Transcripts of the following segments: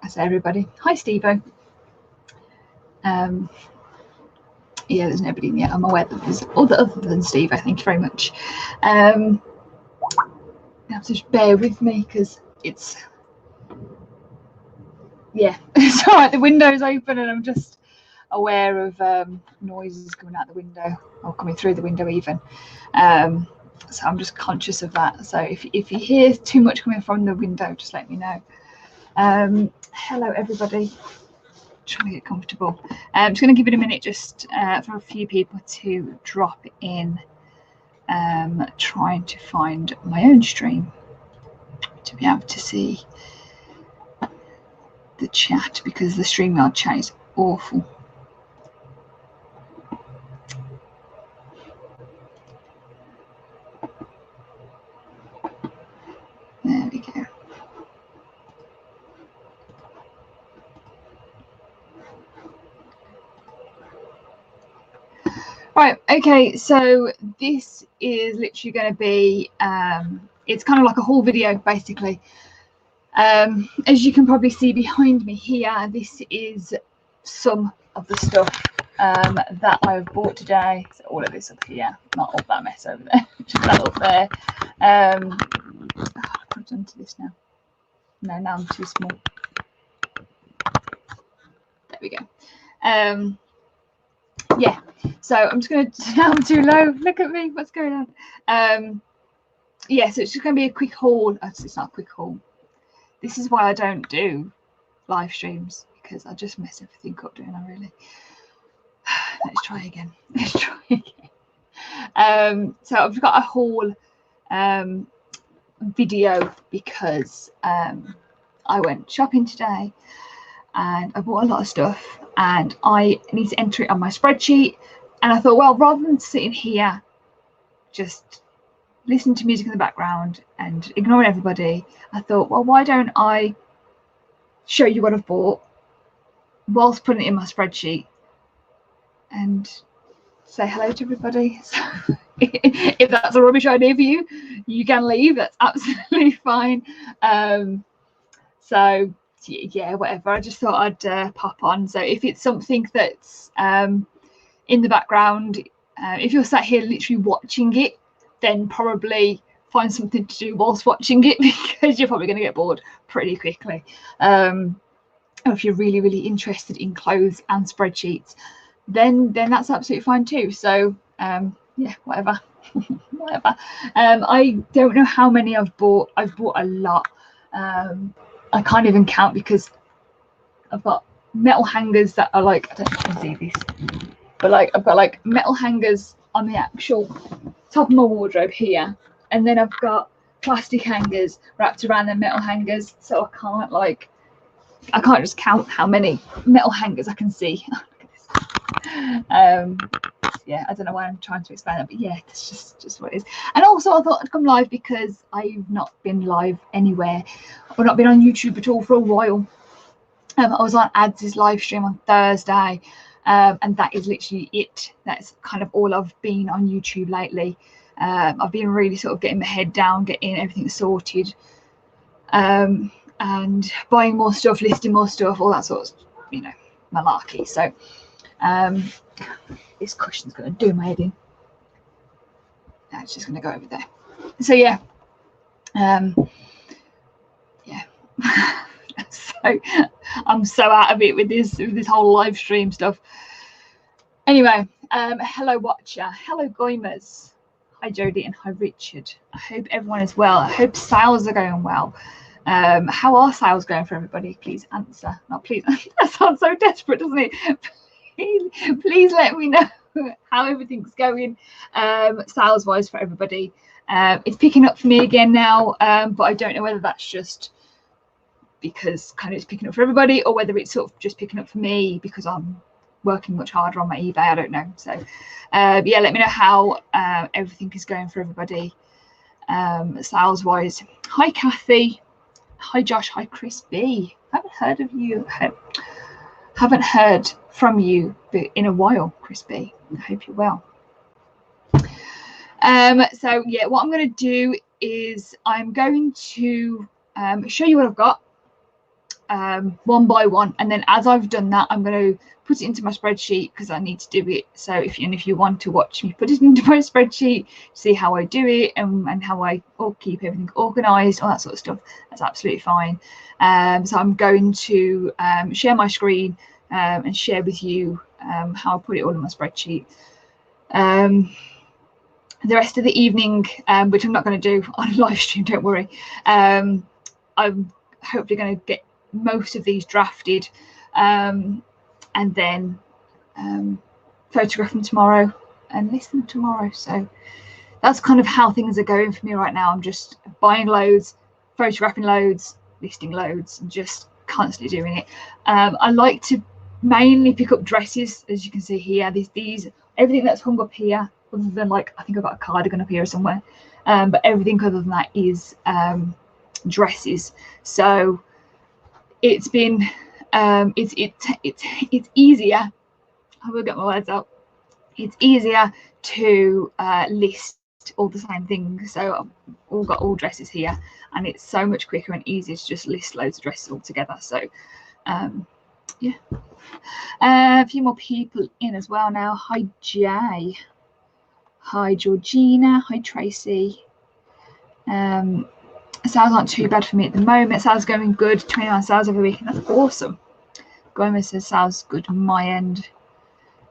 I say everybody. Hi, Steve-O. Yeah, there's nobody in yet. I'm aware that there's other than Steve. Thank you very much. You have to just bear with me because it's, yeah, it's all right. The window's open and I'm just aware of noises coming out the window or coming through the window even. So I'm just conscious of that. So if you hear too much coming from the window, just let me know. Hello, everybody. Trying to get comfortable. I'm just going to give it a minute just for a few people to drop in. Trying to find my own stream to be able to see the chat because the StreamYard chat is awful. There we go. Right, okay, so this is literally going to be, it's kind of like a haul video, basically. As you can probably see behind me here, this is some of the stuff that I've bought today. So all of this up here, not all that mess over there, just that up there. I put onto this now. No, now I'm too small. There we go. Yeah, so I'm just going to, now I'm too low. Look at me, what's going on? Yeah, so it's just going to be a quick haul. It's not a quick haul. This is why I don't do live streams, because I just mess everything up, don't I, really? Let's try again. Let's try again. So I've got a haul video because I went shopping today and I bought a lot of stuff and I need to enter it on my spreadsheet. And I thought, well, rather than sitting here just listening to music in the background and ignoring everybody, I thought, well, why don't I show you what I've bought whilst putting it in my spreadsheet and say hello to everybody. So if that's a rubbish idea for you, you can leave. That's absolutely fine. So yeah, whatever. I just thought I'd pop on. So if it's something that's in the background, if you're sat here literally watching it, then probably find something to do whilst watching it because you're probably going to get bored pretty quickly. Or if you're really, really interested in clothes and spreadsheets, then that's absolutely fine too. So yeah, whatever. Whatever. I don't know how many I've bought. I've bought a lot. I can't even count because I've got metal hangers that are like, I don't know if you can see this, but like I've got like metal hangers on the actual top of my wardrobe here, and then I've got plastic hangers wrapped around the metal hangers, so I can't just count how many metal hangers I can see. Yeah, I don't know why I'm trying to explain that, but yeah, that's just what it is. And also I thought I'd come live because I've not been live anywhere or not been on YouTube at all for a while. I was on Ads' live stream on Thursday, and that is literally it. That's kind of all I've been on YouTube lately. I've been really sort of getting my head down, getting everything sorted, and buying more stuff, listing more stuff, all that sort of, you know, malarkey. So this cushion's going to do my head in. No, it's just going to go over there. So yeah, yeah. So I'm so out of it with this whole live stream stuff. Anyway, hello watcher, hello Goimers, hi Jodie, and hi Richard. I hope everyone is well. I hope sales are going well. How are sales going for everybody? Please answer. Not please. That sounds so desperate, doesn't it? Please let me know how everything's going sales wise for everybody. It's picking up for me again now, but I don't know whether that's just because kind of it's picking up for everybody or whether it's sort of just picking up for me because I'm working much harder on my eBay. I don't know. So yeah, let me know how everything is going for everybody sales wise. Hi Kathy, hi Josh, hi Chris B. Haven't heard of you, haven't heard from you in a while, Chris B. I hope you're well. So yeah, what I'm going to do is I'm going to show you what I've got. one by one, and then as I've done that, I'm going to put it into my spreadsheet because I need to do it. So if you want to watch me put it into my spreadsheet, see how I do it and how I keep everything organized, all that sort of stuff, that's absolutely fine. So I'm going to share my screen and share with you how I put it all in my spreadsheet. The rest of the evening, which I'm not going to do on live stream, don't worry, I'm hopefully going to get most of these drafted and then photograph them tomorrow and list them tomorrow. So that's kind of how things are going for me right now. I'm just buying loads, photographing loads, listing loads, and just constantly doing it. I like to mainly pick up dresses, as you can see here. These everything that's hung up here, other than like I think I've got a cardigan up here somewhere, but everything other than that is dresses. So it's been it's easier. I will get my words out. It's easier to list all the same things. So I've all got all dresses here, and it's so much quicker and easier to just list loads of dresses all together. So yeah, a few more people in as well now. Hi Jay, hi Georgina, hi Tracy. Sales aren't too bad for me at the moment. Sales going good, 29 sales every week, and that's awesome. Gomer says sales good on my end.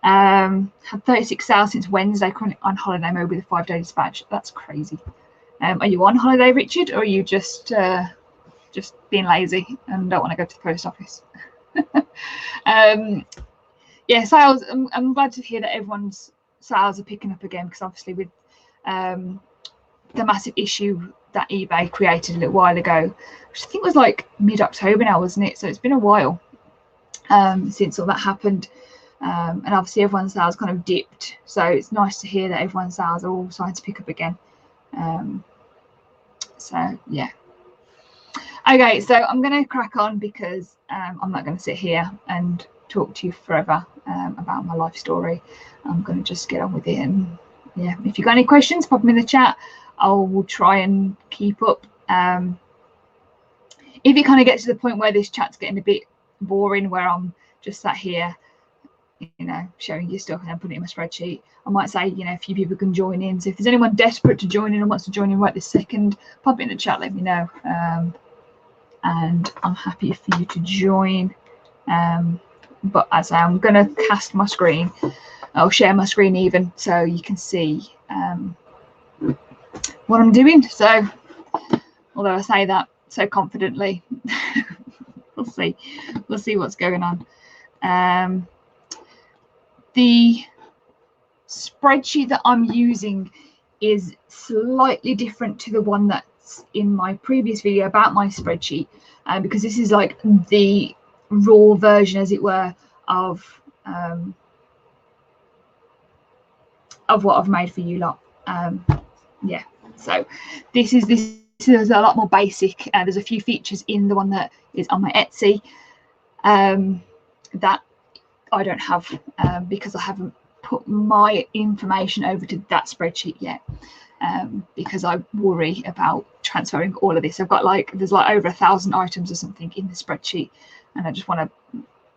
Had 36 sales since Wednesday, currently on holiday mode with a 5-day dispatch. That's crazy. Are you on holiday, Richard, or are you just being lazy and don't want to go to the post office? Yeah, sales. I'm glad to hear that everyone's sales are picking up again, because obviously with the massive issue that eBay created a little while ago, which I think was like mid-October now, wasn't it? So it's been a while since all that happened, and obviously everyone's sales kind of dipped. So it's nice to hear that everyone's sales are all starting to pick up again. So yeah. Okay, so I'm going to crack on because I'm not going to sit here and talk to you forever about my life story. I'm going to just get on with it. And yeah, if you've got any questions, pop them in the chat. I will try and keep up. If it kind of gets to the point where this chat's getting a bit boring, where I'm just sat here, you know, showing you stuff and then putting it in my spreadsheet, I might say, you know, a few people can join in. So if there's anyone desperate to join in and wants to join in right this second, pop it in the chat, let me know. And I'm happy for you to join. But as I'm going to cast my screen, I'll share my screen even, so you can see what I'm doing. So although I say that so confidently, we'll see what's going on. The spreadsheet that I'm using is slightly different to the one that's in my previous video about my spreadsheet, because this is like the raw version, as it were, of what I've made for you lot. Yeah, so this is a lot more basic. There's a few features in the one that is on my Etsy that I don't have because I haven't put my information over to that spreadsheet yet, because I worry about transferring all of this. I've got there's over 1,000 items or something in the spreadsheet, and I just want to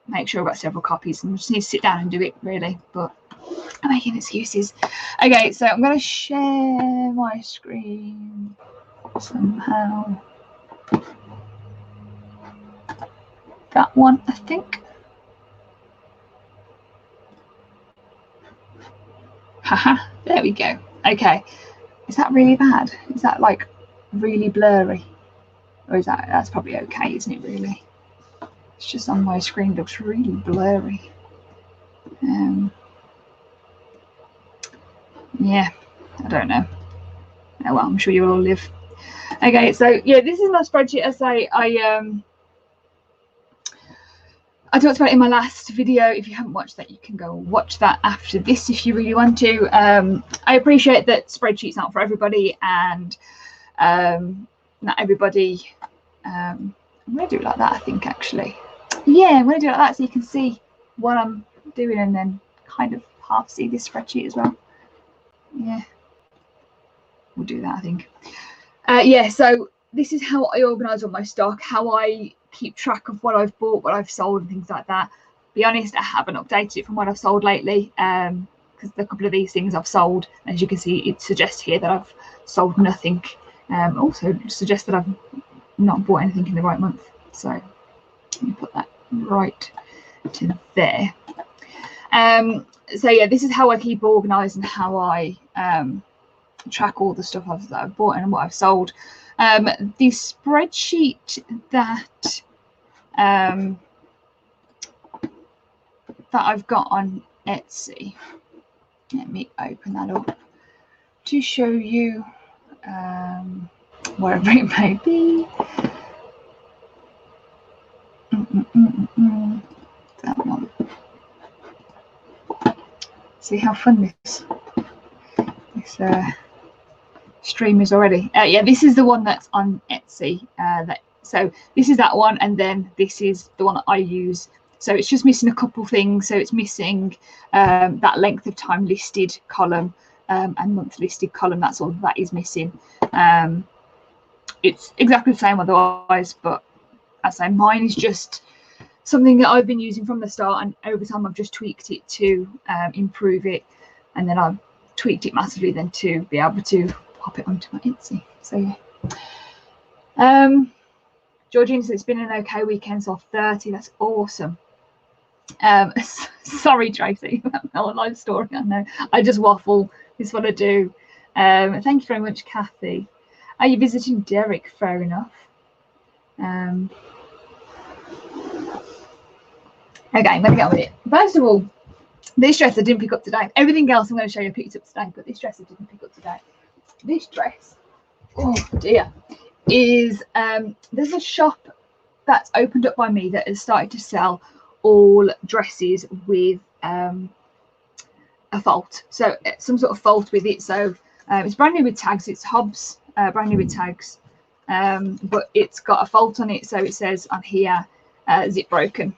make sure I've got several copies, and I just need to sit down and do it really, but I'm making excuses. Okay, so I'm going to share my screen somehow. That one, I think. Haha, there we go. Okay, is that really bad? Is that like really blurry, or is that's probably okay, isn't it? Really, it's just on my screen, it looks really blurry. Yeah, I don't know. Oh well, I'm sure you'll all live. Okay, so yeah, this is my spreadsheet. As I talked about it in my last video. If you haven't watched that, you can go watch that after this if you really want to. I appreciate that spreadsheets aren't for everybody, and not everybody. I'm going to do it like that, I think, actually. Yeah, I'm going to do it like that so you can see what I'm doing, and then kind of half see this spreadsheet as well. Yeah, we'll do that, I think. Yeah, so this is how I organise all my stock, how I keep track of what I've bought, what I've sold, and things like that. Be honest, I haven't updated it from what I've sold lately, because a couple of these things I've sold. As you can see, it suggests here that I've sold nothing. Also suggests that I've not bought anything in the right month. So let me put that right to there. So yeah, this is how I keep organized and how I track all the stuff that I've bought and what I've sold. The spreadsheet that I've got on Etsy, let me open that up to show you wherever it may be. That one. See how fun this stream is already. Yeah, this is the one that's on Etsy. So this is that one, and then this is the one that I use. So it's just missing a couple things. So it's missing that length of time listed column and month listed column. That's all that is missing. It's exactly the same otherwise, but as I say, mine is just something that I've been using from the start, and over time I've just tweaked it to improve it, and then I've tweaked it massively then to be able to pop it onto my Etsy. So yeah. Georgina says it's been an okay weekend, so 30. That's awesome. Sorry, Tracy, not a live story. I know. I just waffle. This is what I do. Thank you very much, Kathy. Are you visiting Derek? Fair enough. Okay, I'm going to get on with it. First of all, this dress I didn't pick up today. Everything else I'm going to show you I picked up today, but this dress I didn't pick up today. This dress, oh dear, is there's a shop that's opened up by me that has started to sell all dresses with a fault, so some sort of fault with it. So it's brand new with tags. It's Hobbs, brand new with tags, but it's got a fault on it. So it says on here, zip broken.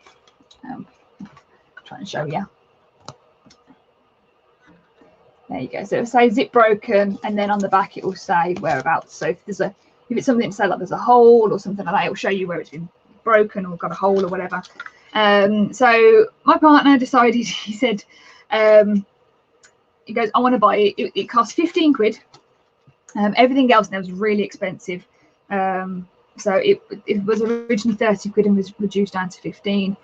Trying to show you. There you go. So it'll say zip broken, and then on the back it will say whereabouts. So if it's something to say like there's a hole or something like that, it will show you where it's been broken or got a hole or whatever. So my partner decided, he said, he goes, I want to buy it. It costs 15 quid. Everything else now was really expensive. So it was originally 30 quid and was reduced down to 15.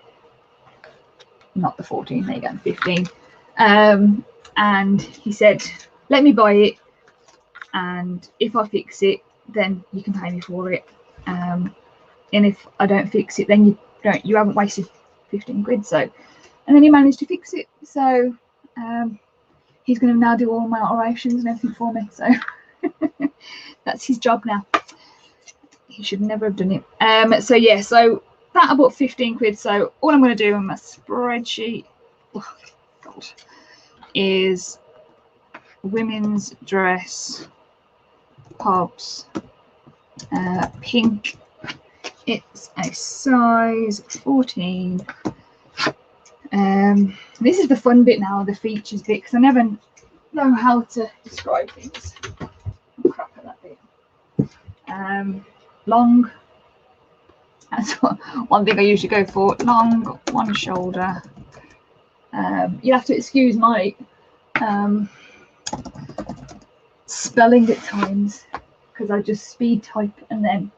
Not the 14, there you go, 15. And he said, let me buy it, and if I fix it, then you can pay me for it. And if I don't fix it, then you haven't wasted 15 quid. So, and then he managed to fix it. So he's going to now do all my alterations and everything for me. So that's his job now. He should never have done it. So yeah, so that I bought 15 quid. So all I'm going to do on my spreadsheet, oh God, is women's dress, Hobbs, pink. It's a size 14. This is the fun bit now, the features bit, because I never know how to describe things. I'm crap at that bit. Long. That's one thing I usually go for. Long, one shoulder. You have to excuse my spelling at times, because I just speed type and then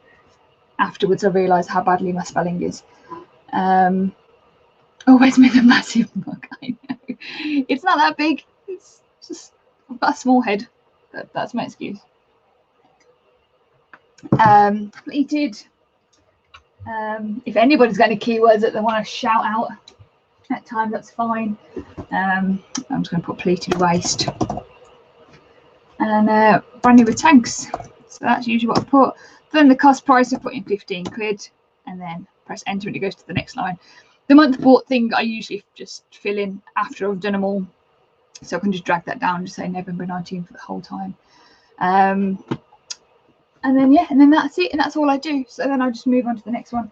afterwards I realise how badly my spelling is. Always make a massive mug. I know it's not that big. It's just I've got a small head. That's my excuse. Pleated. If anybody's got any keywords that they want to shout out at times, that's fine. I'm just going to put pleated waist and brand new with tags. So that's usually what I put. Then the cost price I put in 15 quid, and then press enter and it goes to the next line. The month bought thing I usually just fill in after I've done them all, so I can just drag that down and just say November 19 for the whole time. And then yeah, and then that's it, and that's all I do. So then I'll just move on to the next one.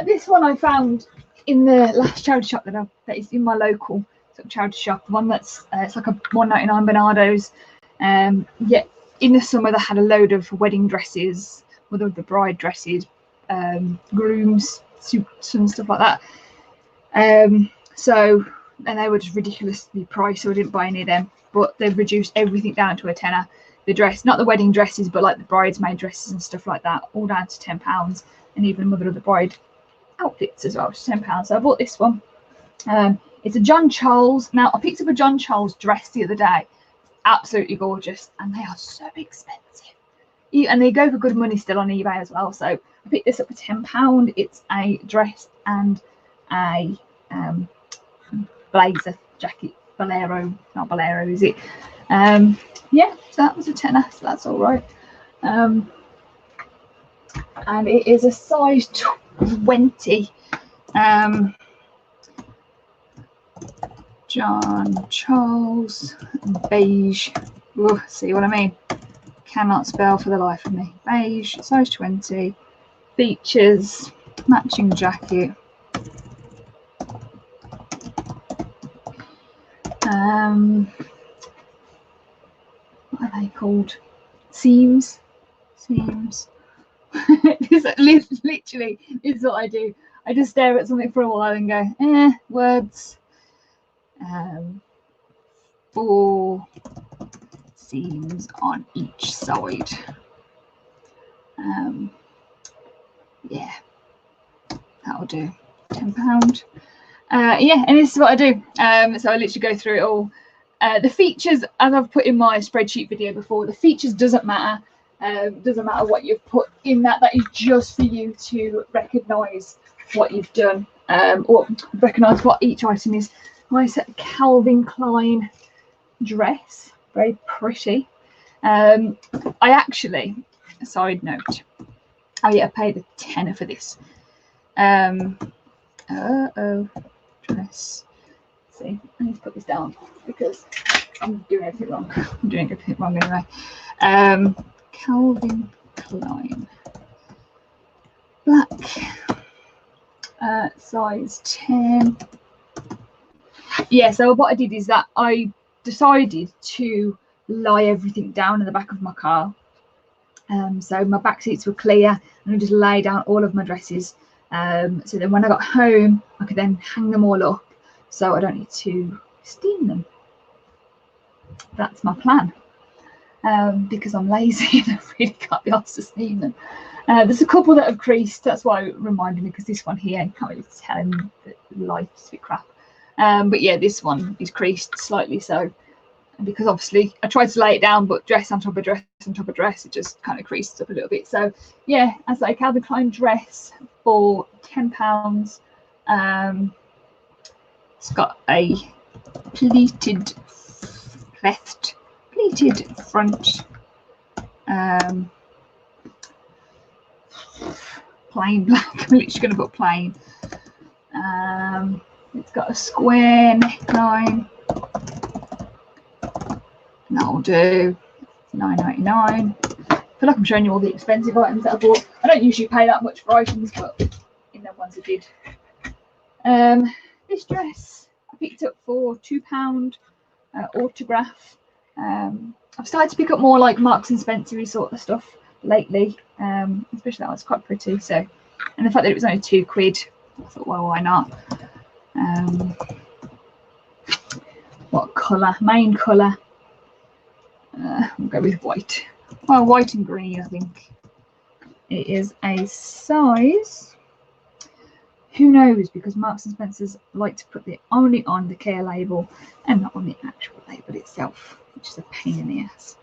This one I found in the last charity shop that is in my local sort of charity shop. The one that's it's like a $1.99 Bernardo's. Yeah, in the summer they had a load of wedding dresses, whether the bride dresses, grooms, suits and stuff like that. So, and they were just ridiculously priced, so I didn't buy any of them. But they've reduced everything down to a tenner. The dress, not the wedding dresses, but like the bridesmaid dresses and stuff like that, all down to £10, and even Mother of the Bride outfits as well, which is £10. So I bought this one. It's a John Charles. Now I picked up a John Charles dress the other day, absolutely gorgeous, and they are so expensive. And they go for good money still on eBay as well. So I picked this up for £10. It's a dress and a blazer jacket, bolero, not bolero, is it? Yeah, so that was a tenner, so that's all right. And it is a size 20. John Charles, beige. Ooh, see what I mean? Cannot spell for the life of me. Beige, size 20. Features, matching jacket. What are they called? Seams. This literally is what I do. I just stare at something for a while and go, words. 4 seams on each side. Yeah, that'll do. £10. Yeah, and this is what I do. So I literally go through it all. The features, as I've put in my spreadsheet video before, the features doesn't matter. Doesn't matter what you've put in that. That is just for you to recognise what you've done, or recognise what each item is. Nice Calvin Klein dress, very pretty. I actually, side note, I paid a tenner for this. Dress. See, I need to put this down because I'm doing everything wrong. I'm doing everything wrong anyway. Calvin Klein, black, size 10. Yeah, so what I did is that I decided to lie everything down in the back of my car. So my back seats were clear, and I just lay down all of my dresses. So then when I got home, I could then hang them all up, so I don't need to steam them. That's my plan. Because I'm lazy and I really can't be asked to steam them. There's a couple that have creased. That's why it reminded me, because this one here, you can't really tell him that the light's a bit crap. But yeah, this one is creased slightly, so because obviously I tried to lay it down, but dress on top of dress on top of dress, it just kind of creases up a little bit. So yeah, as a Calvin Klein dress for £10. It's got a pleated vest, pleated front, plain black. I'm literally going to put plain. It's got a square neckline. That'll do. £9.99. I feel like I'm showing you all the expensive items that I bought. I don't usually pay that much for items, but in them ones I did. This dress I picked up for £2 autograph. I've started to pick up more like Marks and Spencer sort of stuff lately, especially that one's quite pretty. So, and the fact that it was only £2, I thought, well, why not? What colour? Main colour. We'll go with white. Well, white and green, I think. It is a size. Who knows? Because Marks and Spencer's like to put it only on the care label and not on the actual label itself, which is a pain in the ass.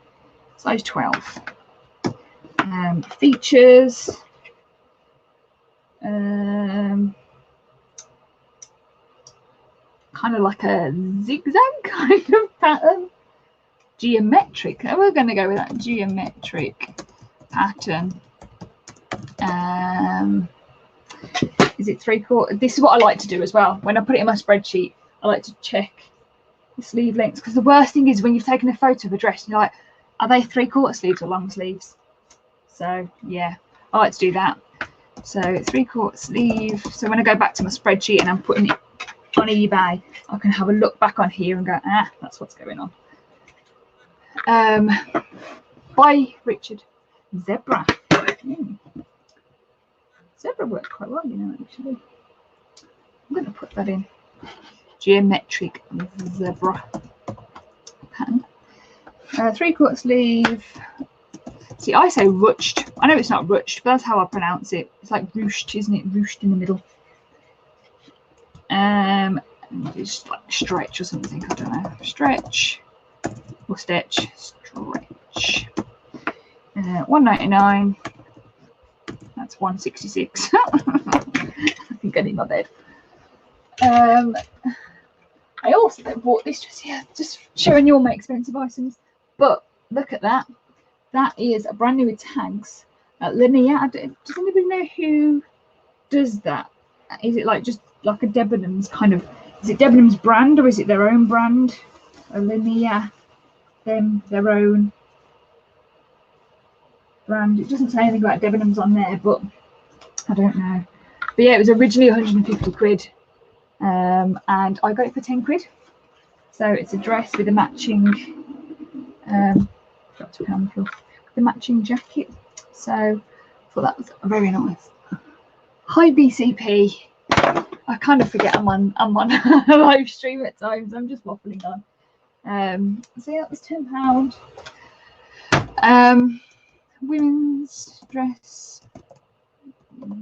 Size 12. Features. Kind of like a zigzag kind of pattern. Geometric. We're going to go with that geometric pattern. Is it 3/4? This is what I like to do as well. When I put it in my spreadsheet, I like to check the sleeve lengths, because the worst thing is when you've taken a photo of a dress and you're like, are they 3/4 sleeves or long sleeves? So yeah, I like to do that. So 3/4 sleeve. So when I go back to my spreadsheet and I'm putting it on eBay, I can have a look back on here and go, that's what's going on. By Richard Zebra. Zebra worked quite well, you know, actually. I'm going to put that in. Geometric zebra pattern. 3/4 sleeve. See, I say ruched. I know it's not ruched, but that's how I pronounce it. It's like ruched, isn't it? Ruched in the middle. Just like stretch or something. I don't know. Stretch or stitch. Stretch. 1.99. That's 1.66. I think I need my bed. I also bought this just showing you all my expensive items. But look at that. That is a brand new with tags. Linear. Does anybody know who does that? Is it like just like a Debenhams kind of? Is it Debenhams brand or is it their own brand? A Linear, their own brand. It doesn't say anything about Debenhams on there, but I don't know. But yeah, it was originally 150 quid, and I got it for 10 quid. So it's a dress with a matching, the matching jacket. So I thought that was very nice. Hi BCP. I kind of forget I'm on a live stream at times. I'm just waffling on. So yeah, that was £10. Women's dress.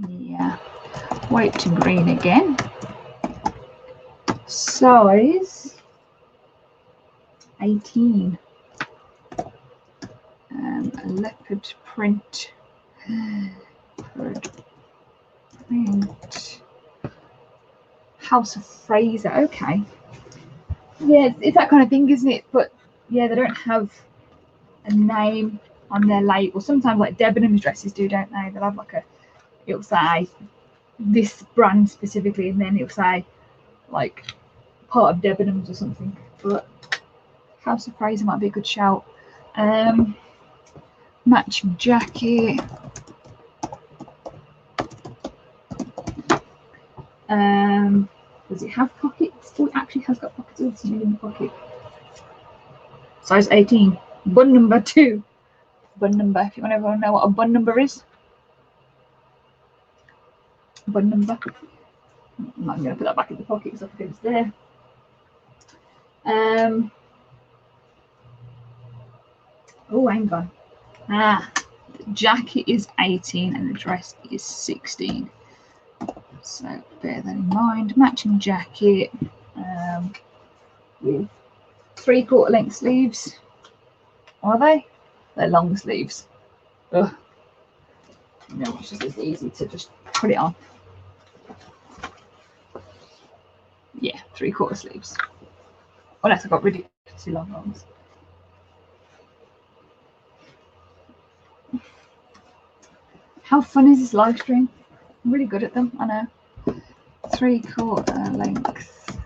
Yeah. White to green again. Size 18. Leopard print. House of Fraser. Okay. Yeah, it's that kind of thing, isn't it? But yeah, they don't have a name on their label. Sometimes like Debenhams dresses do, don't they? They'll have like it'll say this brand specifically, and then it'll say like part of Debenhams or something. But House of Fraser might be a good shout. Matching jacket. Does it have pockets? Oh, it actually has got pockets. Oh, it's in the pocket. Size 18. Bun number 2. Bun number. If you want to know what a bun number is. Bun number. I'm not going to put that back in the pocket because I think it's there. Oh, hang on. The jacket is 18 and the dress is 16. So bear that in mind. Matching jacket with 3/4 length sleeves. Are they? They're long sleeves. Ugh. You know, it's just as easy to just put it on. Yeah, 3/4 sleeves. Unless I got ridiculously long arms. How fun is this live stream? I'm really good at them, I know. 3/4 length.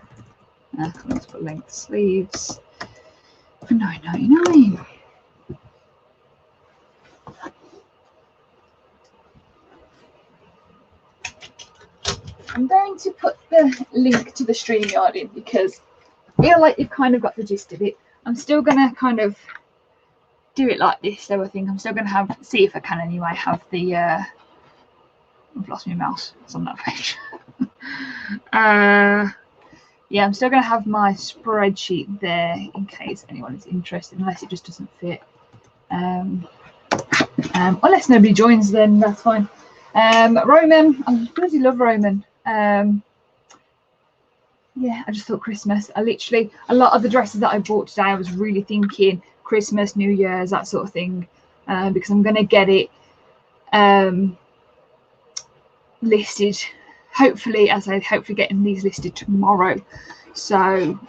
Let's put length sleeves for £9.99. I'm going to put the link to the StreamYard in because I feel like you've kind of got the gist of it. I'm still going to kind of do it like this, so I think I'm still going to see if I can anyway, have the, I've lost my mouse, it's on that page. Yeah, I'm still going to have my spreadsheet there in case anyone is interested, unless it just doesn't fit. Unless nobody joins, then that's fine. Roman, I bloody love Roman. Yeah, I just thought Christmas. A lot of the dresses that I bought today, I was really thinking Christmas, New Year's, that sort of thing, because I'm going to get it listed. Hopefully, as I hopefully getting these listed tomorrow. So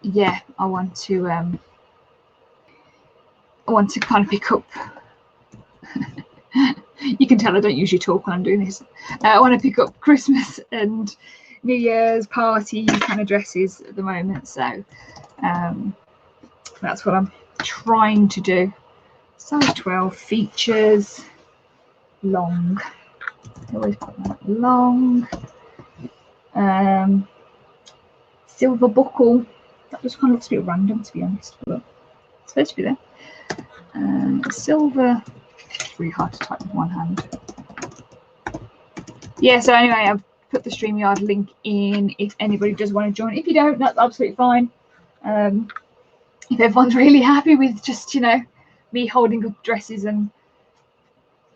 yeah, I want to kind of pick up. You can tell I don't usually talk when I'm doing this. I want to pick up Christmas and New Year's party kind of dresses at the moment. So that's what I'm trying to do. Size 12 features long. I always put that long. Silver buckle. That just kind of looks a bit random, to be honest, but it's supposed to be there. Silver It's really hard to type with one hand. Yeah, so anyway, I've put the StreamYard link in if anybody does want to join. If you don't, that's absolutely fine. If everyone's really happy with just, you know, me holding up dresses and,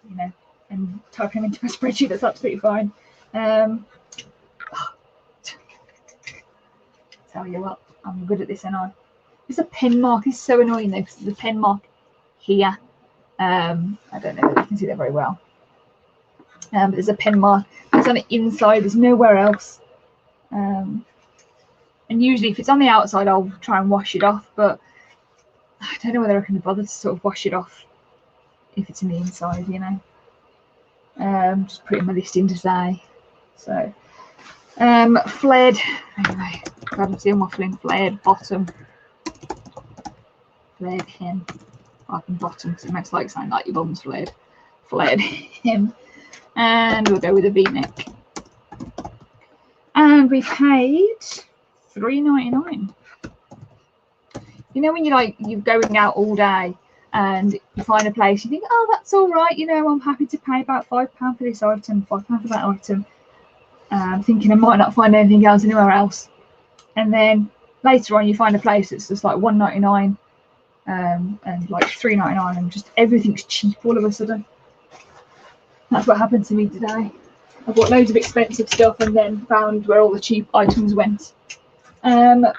you know, and typing them into my spreadsheet, that's absolutely fine. Tell you what, I'm good at this, and it's a pen mark. It's so annoying though, because there's a pen mark here. I don't know if you can see that very well. But there's a pen mark. It's on the inside. There's nowhere else. And usually, if it's on the outside, I'll try and wash it off. But I don't know whether I can be bothered to sort of wash it off if it's in the inside, you know. Just putting my list in today. So, flared. Anyway, glad I'm seeing waffling. Flared bottom. Flared hem. Rather than bottom, because it makes like sound like your bum's flared. Flared hem. And we'll go with a V-neck. And we paid $3.99. You know when you're going out all day and you find a place, you think, oh, that's all right, you know, I'm happy to pay about £5 for this item, £5 for that item. Thinking I might not find anything else anywhere else. And then later on you find a place that's just like $1.99 and like $3.99, and just everything's cheap all of a sudden. That's what happened to me today. I bought loads of expensive stuff and then found where all the cheap items went. Then I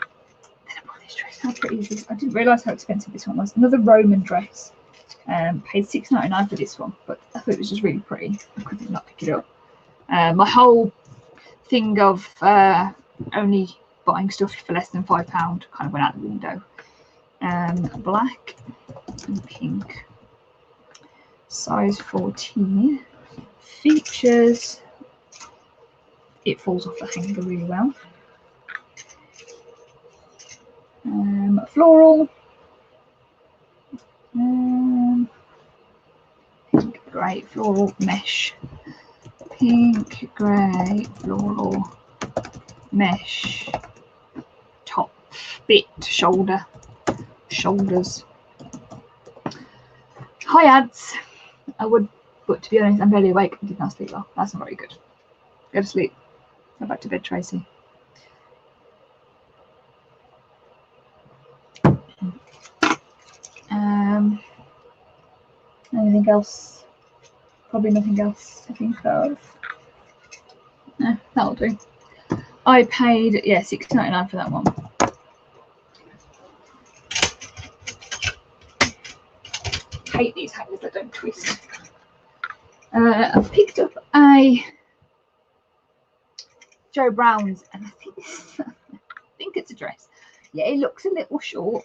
bought this dress. How pretty is this? I didn't realise how expensive this one was. Another Roman dress. Paid $6.99 for this one, but I thought it was just really pretty. I couldn't not pick it up. My whole thing of only buying stuff for less than £5 kind of went out the window. Black and pink. Size 14. Features. It falls off the hanger really well. Floral. Pink, grey, floral, mesh. Pink, grey, floral, mesh. Top, bit, shoulder, shoulders. High ads. I would, but to be honest, I'm barely awake. I did not sleep well. That's not very good. Go to sleep. Go back to bed, Tracy. Anything else? Probably nothing else to think of. No, that'll do. I paid, yeah, $6.99 for that one. I hate these hangers that don't twist. I picked up a Joe Brown's, and I think it's a dress. Yeah, it looks a little short.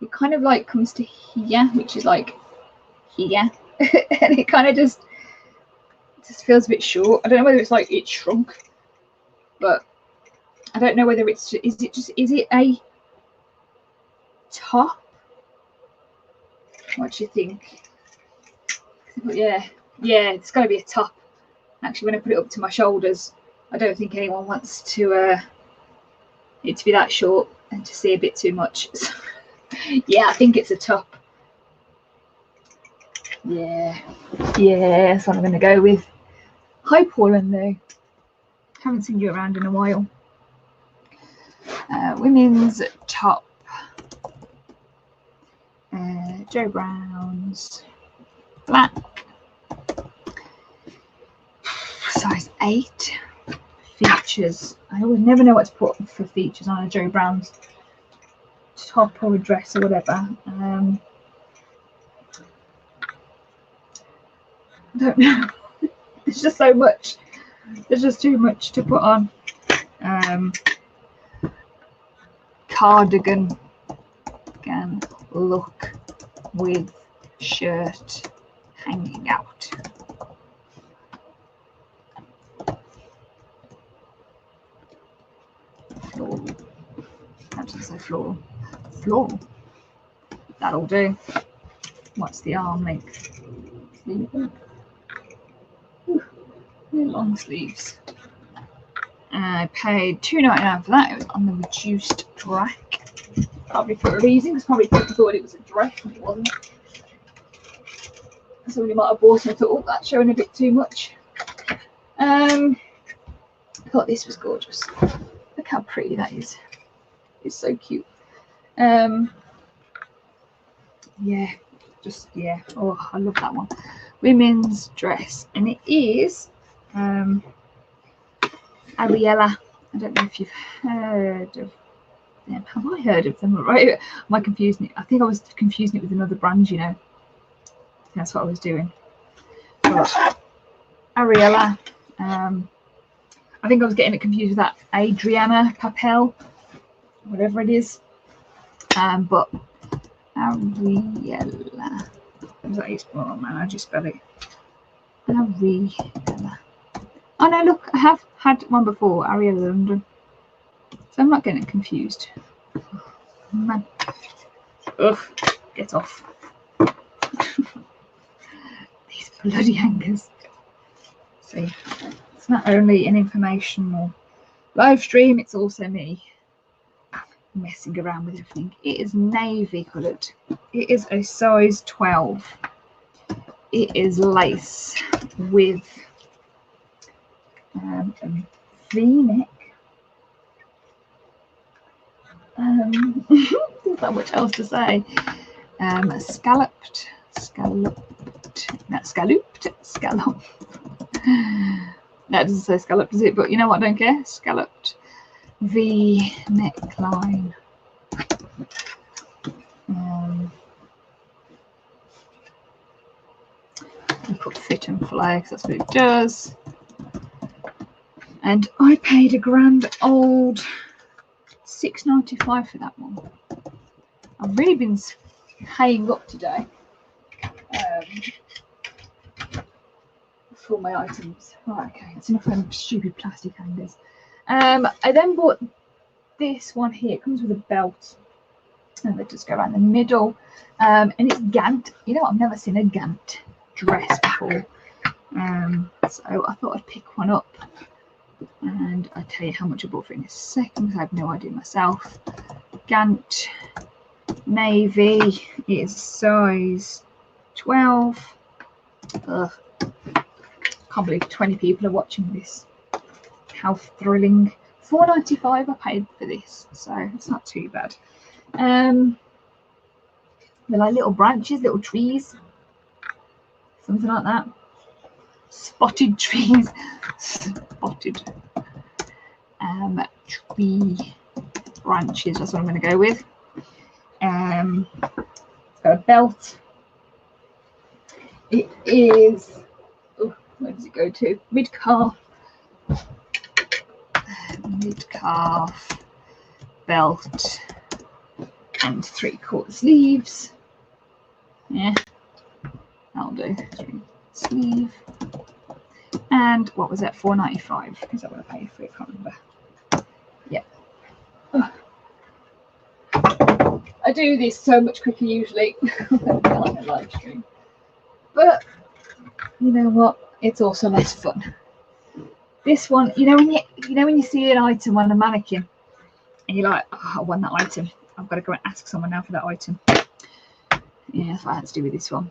It kind of like comes to here, which is like here, and it kind of just feels a bit short. I don't know whether it's like it's shrunk, but I don't know whether it's is it a top? What do you think? Yeah, it's got to be a top. Actually, when I put it up to my shoulders, I don't think anyone wants to it to be that short and to see a bit too much. So, yeah, I think it's a top. Yeah, that's what I'm going to go with. Hi, Pauline, though. Haven't seen you around in a while. Women's top. Joe Brown's. Black. Size 8. Features. I always never know what to put for features on a Joe Brown's top or a dress or whatever. I don't know. There's just so much. There's just too much to put on. Cardigan can look with shirt hanging out. Floral. That doesn't say floral. Floral. That'll do. What's the arm length? Long sleeves. I paid $2.99 for that. It was on the reduced rack. Probably for a reason, because probably people thought it was a dress and it wasn't. Somebody might have bought it and thought, oh, that's showing a bit too much. I thought this was gorgeous. Look how pretty that is. It's so cute. Yeah, yeah. Oh, I love that one. Women's dress, and it is Ariella. I don't know if you've heard of them. Have I heard of them? Right? Am I confusing it? I think I was confusing it with another brand. You know, that's what I was doing. But Ariella. I think I was getting it confused with that Adriana Papel, whatever it is. But Ariella. Is that it? Oh man, I just spell it. Ariella. Oh no, look, I have had one before, Ariella London. So I'm not getting confused. Man. Ugh, get off. These bloody hangers. See, it's not only an informational live stream, it's also me messing around with everything. It is navy coloured. It is a size 12. It is lace with a V-neck. There's not much else to say. Scalloped. That doesn't say scalloped, does it? But you know what? I don't care. Scalloped V neckline. I put fit and flare because that's what it does. And I paid a grand old £6.95 for that one. I've really been paying up today for my items. Right, okay, that's enough of them stupid plastic hangers. I then bought this one here. It comes with a belt, and they just go around the middle. And it's Gant. You know what? I've never seen a Gant dress before. So I thought I'd pick one up, and I'll tell you how much I bought for it in a second because I have no idea myself. Gant navy is size 12. Ugh. Can't believe 20 people are watching this. How thrilling. £4.95 I paid for this, so it's not too bad. They're like little branches, little trees, something like that. Spotted trees. Spotted tree branches, that's what I'm going to go with. It's got a belt. It is, oh, where does it go to? Mid-calf belt and 3/4 sleeves. Yeah, that'll do. 3 sleeve. And what was that? £4.95. Is that what I paid for it? I can't remember. Yeah. Oh. I do this so much quicker usually than on a live stream. But you know what? It's also less fun. This one, you know when you see an item on a mannequin and you're like, oh, I want that item. I've got to go and ask someone now for that item. Yeah, that's what I had to do with this one.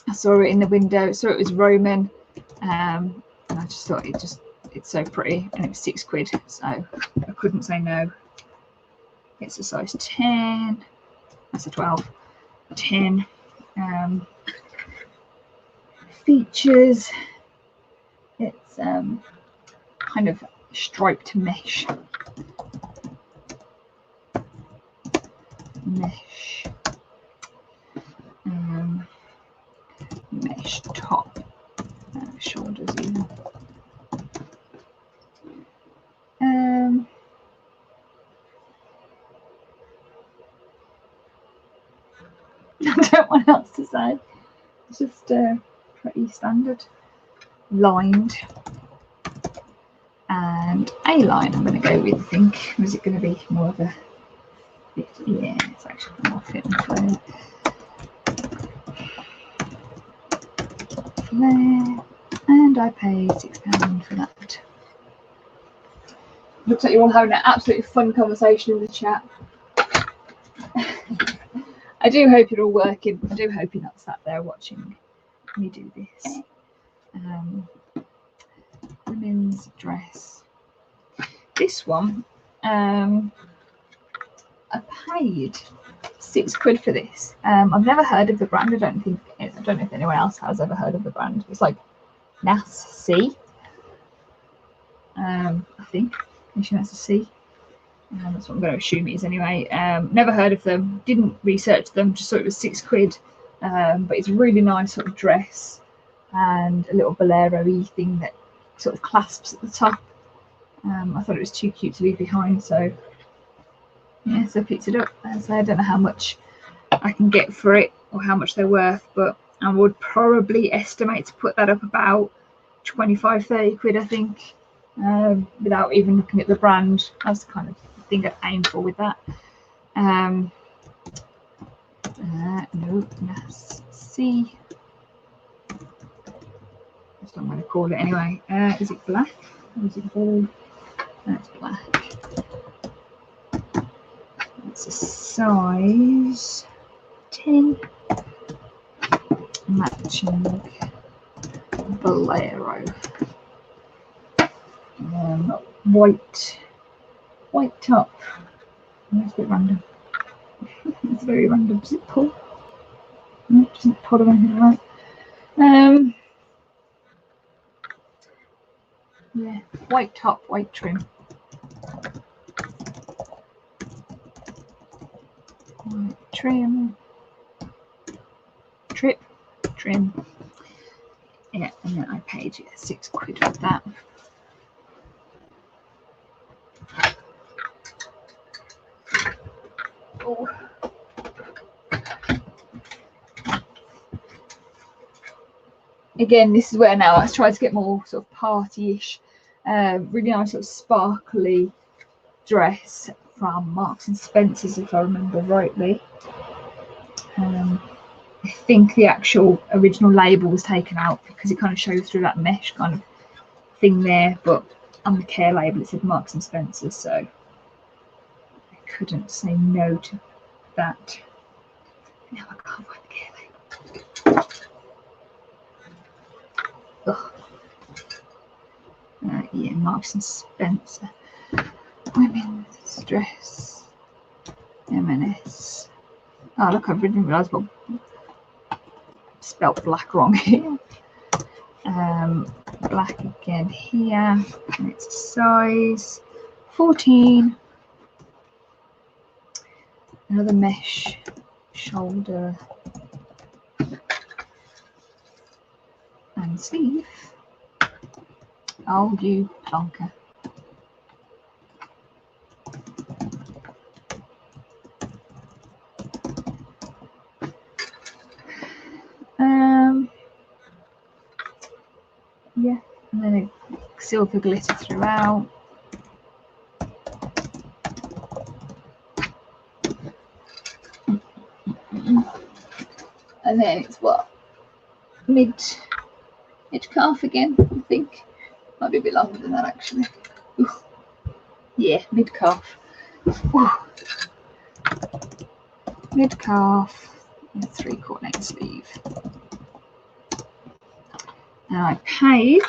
I saw it in the window, saw it was Roman, and I just thought it's so pretty, and it was £6, so I couldn't say no. It's a size 10. That's a 12. 10. Features. It's kind of striped mesh. Mesh top, shoulders even. I don't know what else to say. It's just pretty standard. Lined and A-line I'm going to go with, I think. Or is it going to be more of a fit? Yeah, it's actually more fit and flare. And I paid £6 for that. Looks like you're all having an absolutely fun conversation in the chat. I do hope you're all working. I do hope you're not sat there watching me do this. Women's dress. This one, I paid £6 for this. I've never heard of the brand. I don't know if anyone else has ever heard of the brand. It's like NASC. I think that's a C. That's what I'm going to assume it is anyway. Never heard of them, didn't research them, just thought it was £6. But it's a really nice sort of dress and a little bolero-y thing that sort of clasps at the top. I thought it was too cute to leave behind, so yeah, so I picked it up. So I don't know how much I can get for it or how much they're worth, but I would probably estimate to put that up about 25-30 quid, I think, without even looking at the brand. That's the kind of thing I'd aim for with that. No, NASC. That's what I'm going to call it anyway. Is it black or is it gold? No, it's black. It's a size 10. Matching bolero. White top. That's a bit random. It's very random. Does it pull? No, it doesn't pull or anything like that. Yeah, white top, white trim. White trim. Trim. Yeah, and then I paid £6 for that. Oh. Again, this is where now I try to get more sort of party-ish, really nice sort of sparkly dress from Marks and Spencer's, if I remember rightly. I think the actual original label was taken out because it kind of shows through that mesh kind of thing there, but on the care label it said Marks and Spencer's, so I couldn't say no to that. Now I can't find the care label. Ugh. Yeah, Marks and Spencer. Women's dress. M&S. Oh, look, I didn't realise what spelt black wrong here. Black again here. And it's a size 14. Another mesh shoulder and sleeve. Oh, you plonker. Yeah, and then a silver glitter throughout. And then it's what? Mid calf again, I think. Might be a bit longer than that actually. Ooh. Yeah, mid calf. Mid calf and a 3/4 neck sleeve. Now I paid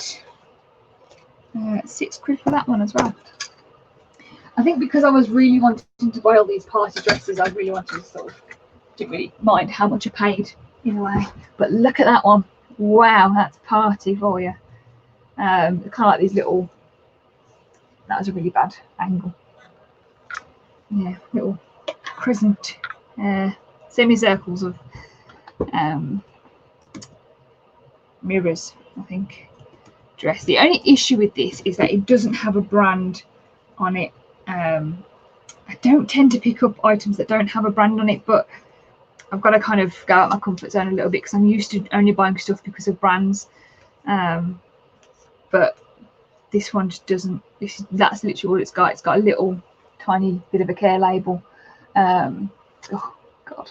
£6 for that one as well. I think because I was really wanting to buy all these party dresses, I really wanted to sort of, didn't really mind how much I paid in a way. But look at that one. Wow, that's party for you. Kind of like these little, that was a really bad angle. Yeah, little crescent semicircles of mirrors, I think, dress. The only issue with this is that it doesn't have a brand on it. I don't tend to pick up items that don't have a brand on it, but I've got to kind of go out my comfort zone a little bit because I'm used to only buying stuff because of brands. But this one just doesn't. That's literally all it's got. It's got a little tiny bit of a care label. Oh God,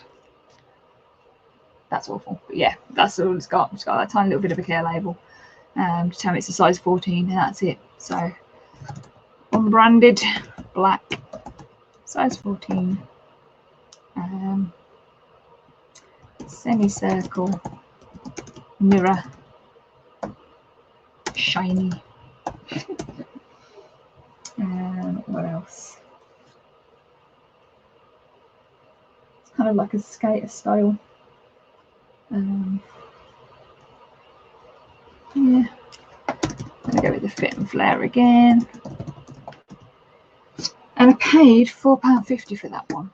that's awful. But yeah, that's all it's got. It's got that tiny little bit of a care label to tell me it's a size 14, and that's it. So unbranded, black, size 14. semicircle, mirror, shiny. What else? It's kind of like a skater style. Yeah, I'm gonna go with the fit and flare again. And I paid £4.50 for that one.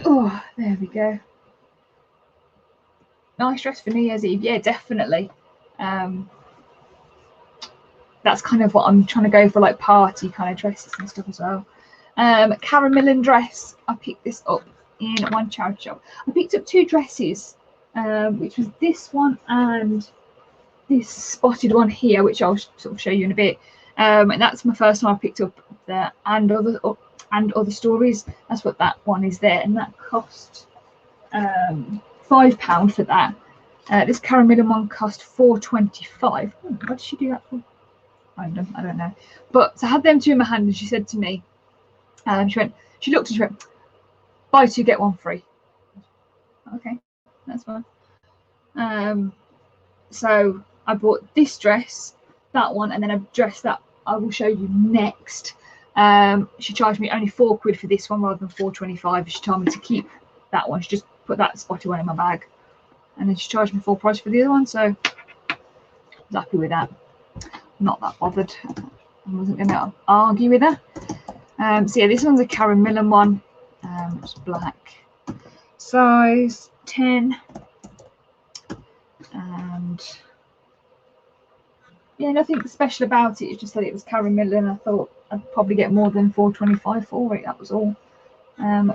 Oh, there we go. Nice dress for New Year's Eve. Yeah, definitely. That's kind of what I'm trying to go for, like party kind of dresses and stuff as well. Caramellin dress. I picked this up in one charity shop. I picked up 2 dresses, which was this one and this spotted one here, which I'll sort of show you in a bit. And that's my first time I picked up the and other stories. That's what that one is there, and that cost £5 for that. This caramellin one cost £4.25. What did she do that for? Random, I don't know. But so I had them 2 in my hand, and she said to me, she looked and she went, buy 2 get 1 free. Okay, that's fine. So I bought this dress, that one, and then a dress that I will show you next. She charged me only £4 for this one rather than £4.25. She told me to keep that one. She just put that spotted one in my bag, and then she charged me full price for the other one. So I was happy with that. Not that bothered. I wasn't going to argue with her. So yeah, this one's a caramellin one. It's black, size 10, and yeah, nothing special about it. It's just that it was caramellin. I thought I'd probably get more than £4.25 for it. That was all.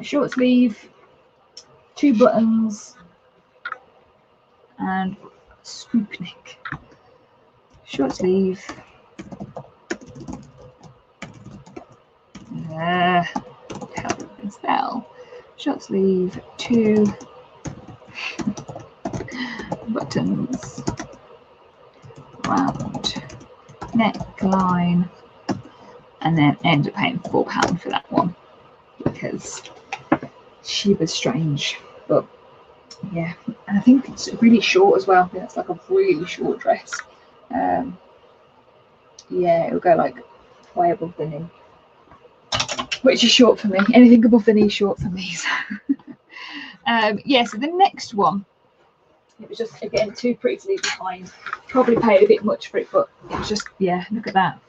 Short sleeve, 2 buttons, and swoop neck. Short sleeve. Spell. Short sleeve, 2 buttons, round neckline, and then ended up paying £4 for that one because she was strange. But yeah, and I think it's really short as well. It's like a really short dress. Yeah, it'll go like way above the knee, which is short for me. Anything above the knee is short for me. So. Yeah, so the next one, it was just, again, too pretty to leave behind. Probably paid a bit much for it, but it was just, yeah, look at that.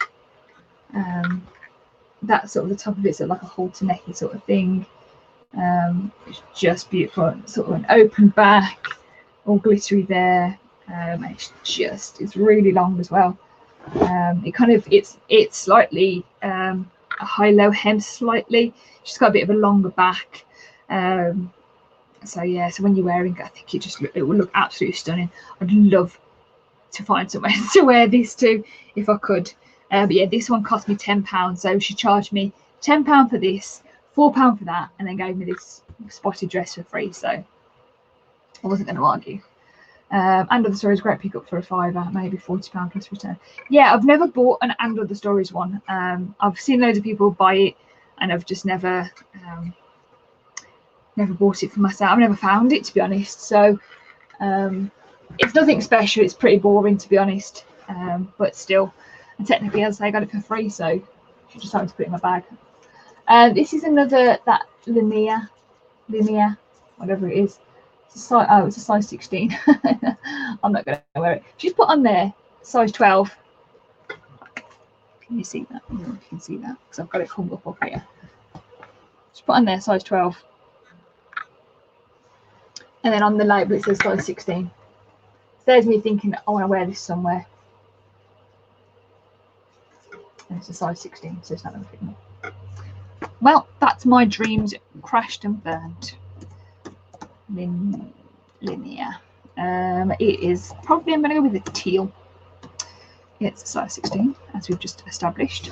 That's sort of the top of it, so like a halter necky sort of thing. It's just beautiful. Sort of an open back, all glittery there. It's really long as well. It's slightly a high-low hem slightly. She's got a bit of a longer back. So yeah, so when you're wearing it, I think it will look absolutely stunning. I'd love to find somewhere to wear this to if I could. But yeah, this one cost me £10, so she charged me £10 for this, £4 for that, and then gave me this spotted dress for free. So I wasn't going to argue. And Other Stories, great pick up for a £5, maybe £40 plus return. Yeah, I've never bought an And Other Stories one. I've seen loads of people buy it, and I've just never bought it for myself. I've never found it, to be honest. So it's nothing special. It's pretty boring, to be honest. But still, and technically, as I say, I got it for free, so I just decided to put it in my bag. This is another, that linear, whatever it is. It's a size 16. I'm not going to wear it. She's put on there size 12. Can you see that? I don't know if you can see that because I've got it hung up here. She's put on there size 12. And then on the label it says size 16. So there's me thinking, I want to wear this somewhere. And it's a size 16, so it's not going to fit me. Well, that's my dreams crashed and burned. Linear. It is probably, I'm going to go with a teal. It's a size 16, as we've just established.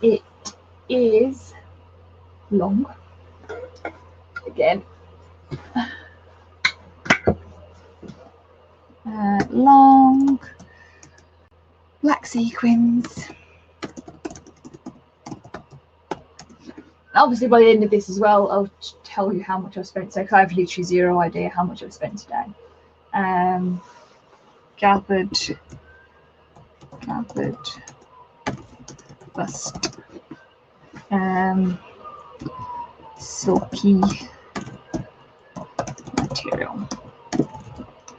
It is long. Again. Long. Black sequins. Obviously by the end of this as well, I'll tell you how much I've spent. So I have literally zero idea how much I've spent today. Gathered, bust, silky material.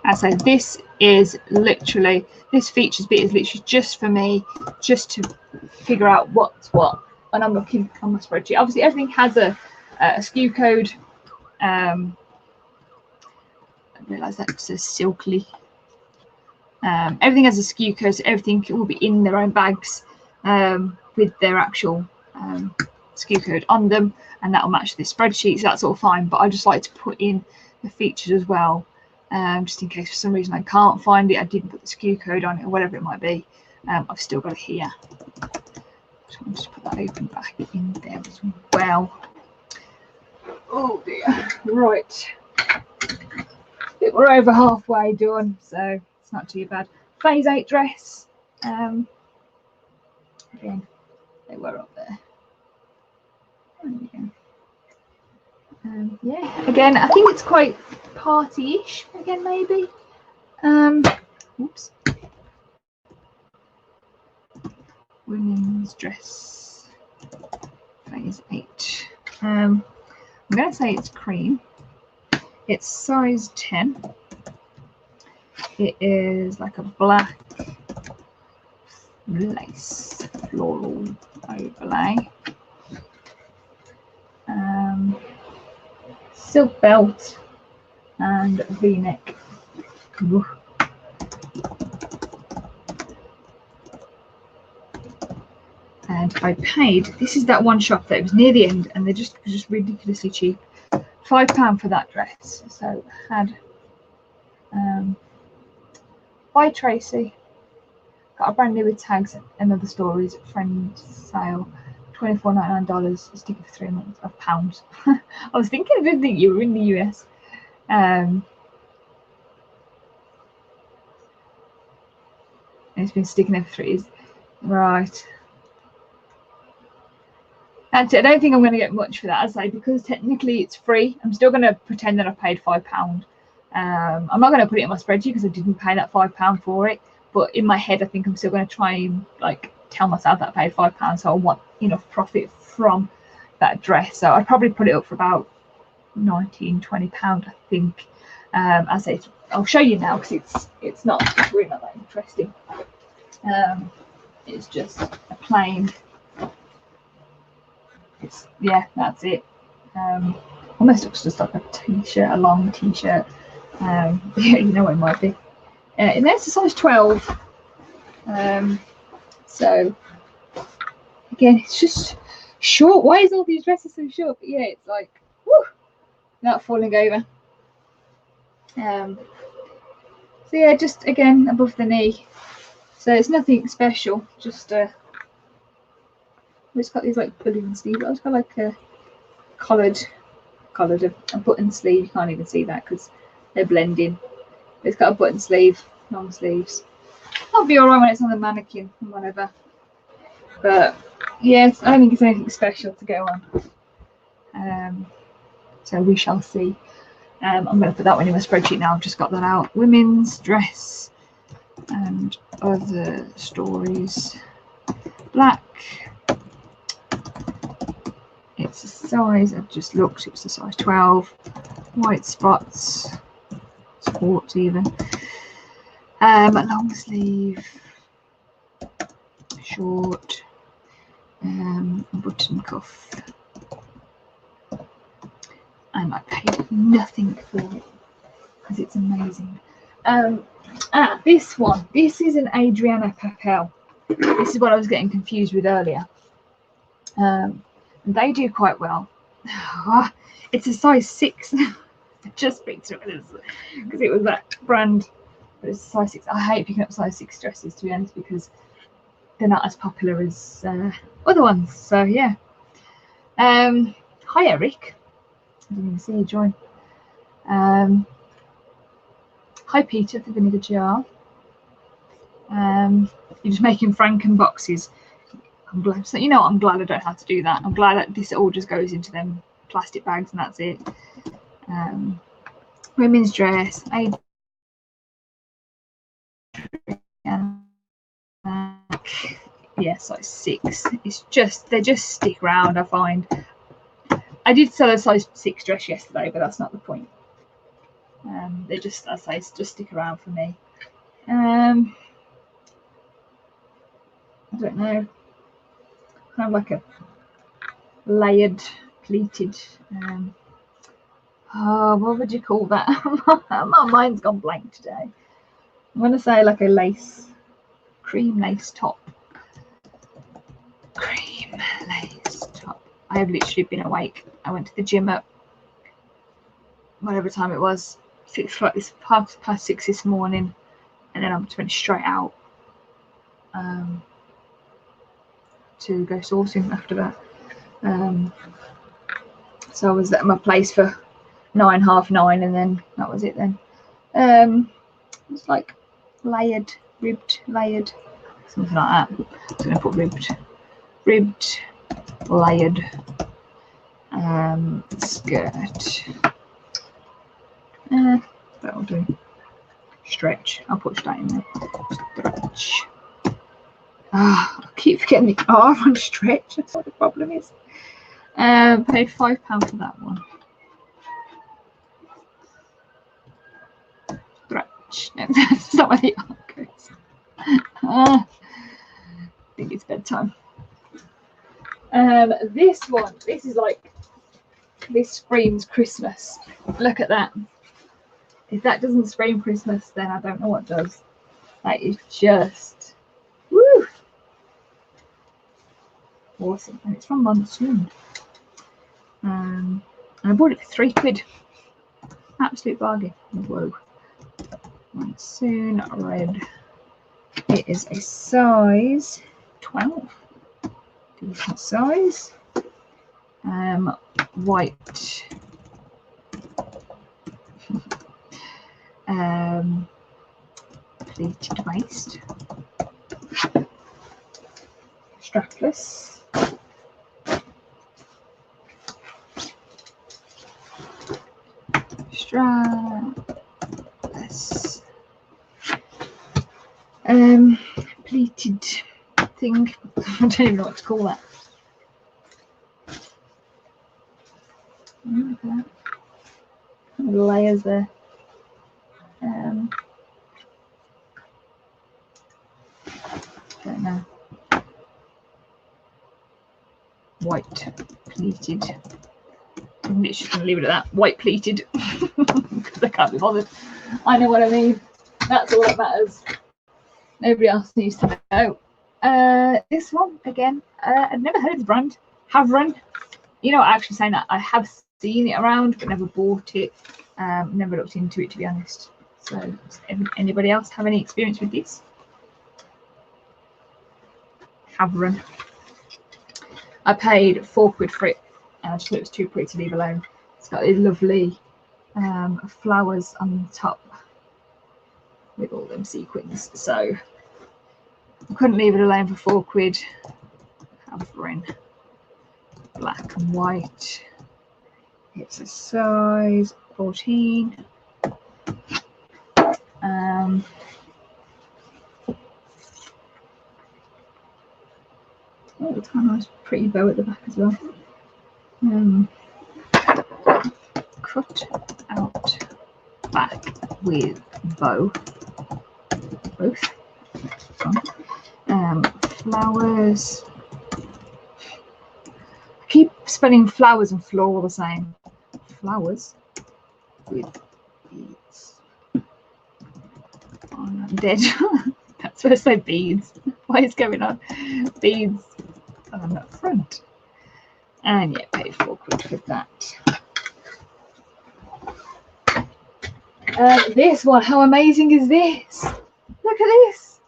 And so this is literally, this features bit is literally just for me, just to figure out what's what. And I'm looking on my spreadsheet. Obviously everything has a SKU code. I realise that says silkly. Everything has a SKU code, so everything will be in their own bags with their actual SKU code on them, and that will match this spreadsheet, so that's all fine. But I just like to put in the features as well, just in case for some reason I can't find it, I didn't put the SKU code on it, or whatever it might be. I've still got it here. So I'll just put that open back in there as well. Oh dear. Right. We're over halfway done, so it's not too bad. Phase 8 dress. Again, they were up there. Yeah, again, I think it's quite party-ish. Again, maybe. Oops. Women's dress. Phase 8. I'm going to say it's cream. It's size 10. It is like a black lace floral overlay. Silk belt and V-neck. And I paid, this is that one shop that was near the end, and they're just ridiculously cheap. £5 for that dress. So I had by Tracy, got a brand new with tags and other stories, friend sale, $24.99, sticking for 3 months of pounds. I was thinking, I didn't think you were in the US. It's been sticking there for 3 years. Right. That's it. I don't think I'm going to get much for that, as I say, because technically it's free. I'm still going to pretend that I paid £5. I'm not going to put it in my spreadsheet because I didn't pay that £5 for it. But in my head, I think I'm still going to try and like tell myself that I paid £5, so I want enough profit from that dress. So I'd probably put it up for about £19–20, I think. As I say, I'll show you now because it's not really not that interesting. It's just a plain. Yeah, that's it. Almost looks just like a t-shirt, a long t-shirt. Yeah, you know what it might be. And there's a size 12. So again, it's just short. Why is all these dresses so short? But yeah, it's like woo, not falling over. So yeah, just again above the knee. So it's nothing special. Just it's got these like balloon sleeves. It's got like a collared a button sleeve. You can't even see that because they're blending. It's got a button sleeve, long sleeves. That'll be alright when it's on the mannequin and whatever. But yeah, I don't think it's anything special to go on. So we shall see. I'm going to put that one in my spreadsheet now. I've just got that out. Women's dress and other stories. Black. It's a size, I've just looked, it was a size 12. White spots. Sports even. Long sleeve. Short. Button cuff. And I paid nothing for it because it's amazing. This one. This is an Adriana Papel. This is what I was getting confused with earlier. They do quite well. It's a size 6. I just picked it up because it was that brand. But it's a size 6. I hate picking up size 6 dresses, to be honest, because they're not as popular as other ones. So yeah. Hi Eric. I didn't even see you join. Hi Peter for Vinegar Jar. You're just making Franken boxes. I'm glad. So, you know, I'm glad I don't have to do that. I'm glad that this all just goes into them plastic bags and that's it. Women's dress. Yeah, size 6. It's just, they just stick around, I find. I did sell a size 6 dress yesterday, but that's not the point. They just, as I say, just stick around for me. I don't know, kind of like a layered, pleated, what would you call that? My mind's gone blank today. I'm going to say like a lace, cream lace top. Cream lace top. I have literally been awake. I went to the gym at whatever time it was, 6 o'clock, this past 6 this morning, and then I went straight out to go sourcing after that. So I was at my place for 9, half 9, and then that was it then. It was like layered, ribbed, layered, something like that. I was going to put ribbed, layered skirt. That'll do. Stretch. I'll put that in there. Stretch. I keep forgetting the R on stretch. That's what the problem is. Paid £5 for that one. Stretch. No, that's not where the R goes. I think it's bedtime. This one. This is like, this screams Christmas. Look at that. If that doesn't scream Christmas, then I don't know what does. That is just, woo! Awesome. And it's from Monsoon. And I bought it for £3. Absolute bargain. Whoa. Monsoon red. It is a size 12. Decent size. White. Pleated waist. Strapless. Strapless. Pleated thing. I don't even know what to call that. Look at that. The layers there. Don't know. White pleated. I'm literally just going to leave it at that. White pleated. Because I can't be bothered. I know what I mean. That's all that matters. Nobody else needs to know. This one, again, I've never heard of the brand. Havron. You know, actually saying that I have seen it around, but never bought it. Never looked into it, to be honest. So, does anybody else have any experience with this? Havron. I paid £4 for it, and I just thought it was too pretty to leave alone. It's got these lovely flowers on the top with all them sequins, so I couldn't leave it alone for £4. Havron, black and white. It's a size 14. Oh, it's got a nice pretty bow at the back as well. Cut out back with bow. Both. Flowers. I keep spelling flowers and floral the same. Flowers with beads. Oh, I'm dead. That's supposed to say beads. What is going on? Beads on the front. And yeah, paid £4 for that. This one, how amazing is this? Look at this.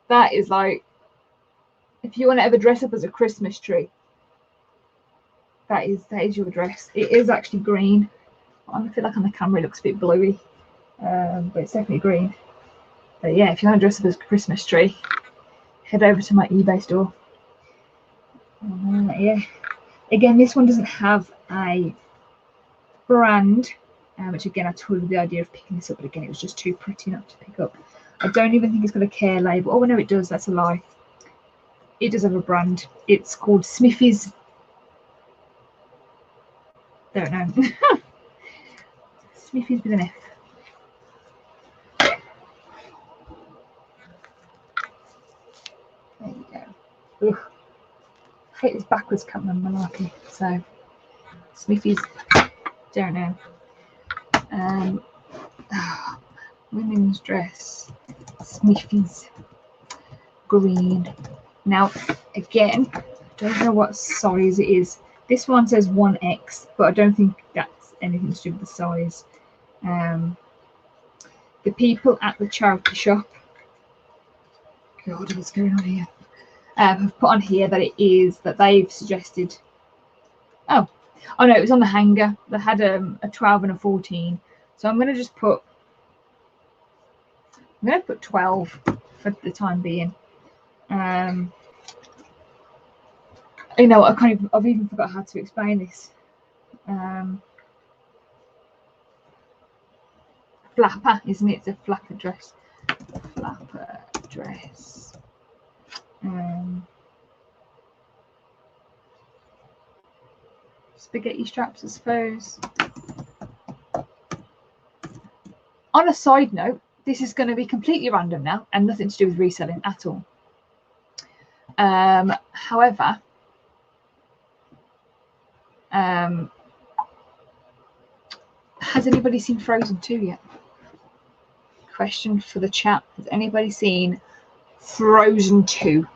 That is like, if you want to ever dress up as a Christmas tree, that is your dress. It is actually green. I feel like on the camera it looks a bit bluey, but it's definitely green. But yeah, if you want to dress up as a Christmas tree, head over to my eBay store. Yeah, again, this one doesn't have a brand, which again I told you the idea of picking this up, but again it was just too pretty not to pick up. I don't even think it's got a care label. Oh no, it does. That's a lie. It does have a brand. It's called Smithy's. Don't know. Smithy's with an F. There you go. Ugh. I hate this backwards camera malarkey. So Smithy's. Don't know. Women's dress. Smithy's. Green. Now again, I don't know what size it is. This one says 1X, but I don't think that's anything to do with the size. The people at the charity shop, God, what's going on here? Have put on here that it is that they've suggested. Oh no, it was on the hanger. They had a 12 and a 14, so I'm going to just put. I'm going to put 12 for the time being. You know, I've even forgot how to explain this. Flapper, isn't it? It's a flapper dress. Flapper dress. Spaghetti straps, I suppose. On a side note, this is going to be completely random now and nothing to do with reselling at all. However, has anybody seen Frozen 2 yet? Question for the chat. Has anybody seen Frozen 2?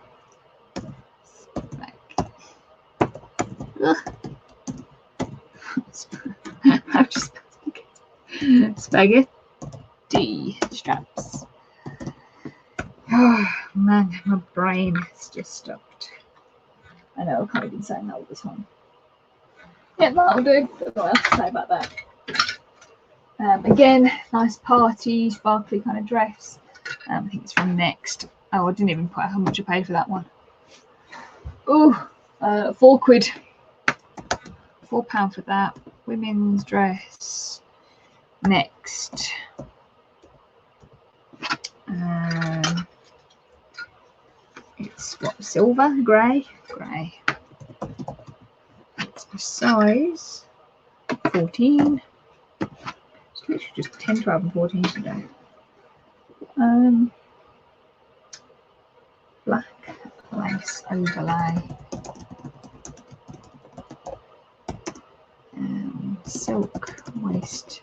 I'm just spaghetti straps. Oh man, my brain has just stopped. I know, I can't even say that all the time. Yeah, that'll do. Don't know what else to say about that. Again, nice party, sparkly kind of dress. I think it's from Next. Oh, I didn't even put how much I paid for that one. Oh, £4. £4 for that. Women's dress. Next. It's what, silver, grey. It's the size 14. It's literally just 10, 12, and 14 today. Black lace overlay. Silk waist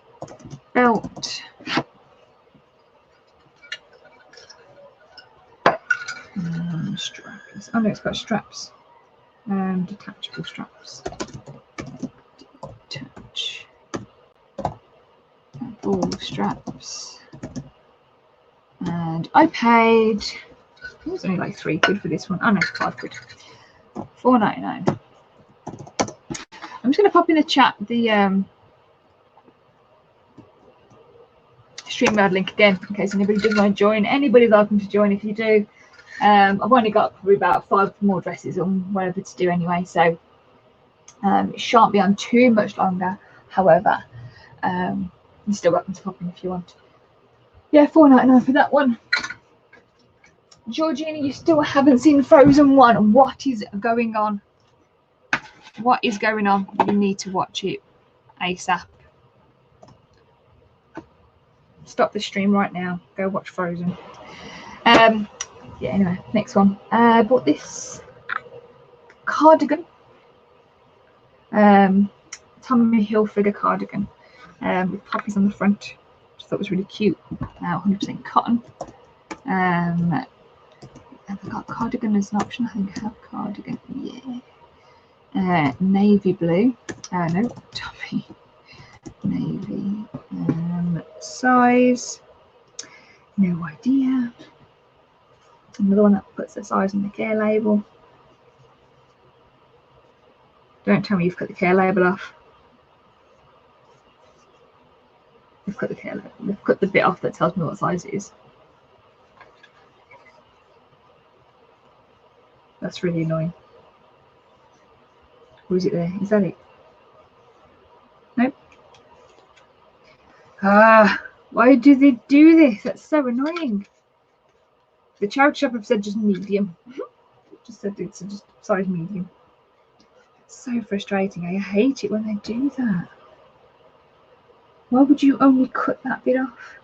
belt. Straps. Oh no, it's got straps. Detachable straps. Detachable straps. And I paid. It was only like £3 for this one. Oh no, £5. £4.99. I'm just going to pop in the chat the StreamYard link again in case anybody does want to join. Anybody's welcome to join if you do. I've only got probably about 5 more dresses on whatever to do anyway, so it shan't be on too much longer. However, you're still welcome to pop in if you want. Yeah, £4.99 for that one. Georgina, you still haven't seen Frozen 1. What is going on? What is going on? You need to watch it ASAP. Stop the stream right now. Go watch Frozen. Yeah, anyway, next one. I bought this cardigan. Tommy Hilfiger cardigan with poppies on the front, which I thought was really cute. Now 100% cotton. Have I got cardigan as an option? I think I have cardigan. Yeah. Navy blue. No, Tommy. Navy. Size. No idea. Another one that puts the size on the care label. Don't tell me you've cut the care label off. They've cut the care label. They've cut the bit off that tells me what size it is. That's really annoying. Or is it there? Is that it? Nope. Ah, why do they do this? That's so annoying. The charity shop have said just medium. Just said it's just size medium. It's so frustrating. I hate it when they do that. Why would you only cut that bit off?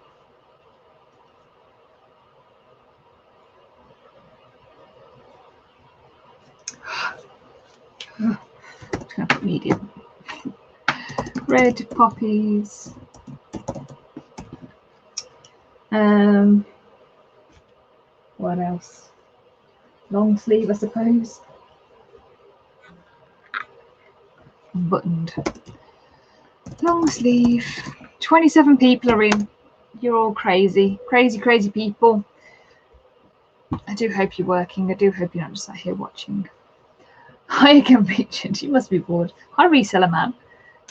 I'm just gonna put medium. Red poppies. What else? Long sleeve, I suppose. Buttoned. Long sleeve. 27 people are in. You're all crazy. Crazy people. I do hope you're working. I do hope you're not just sat here watching. Hi again, Richard. You must be bored. Hi, Reseller Man.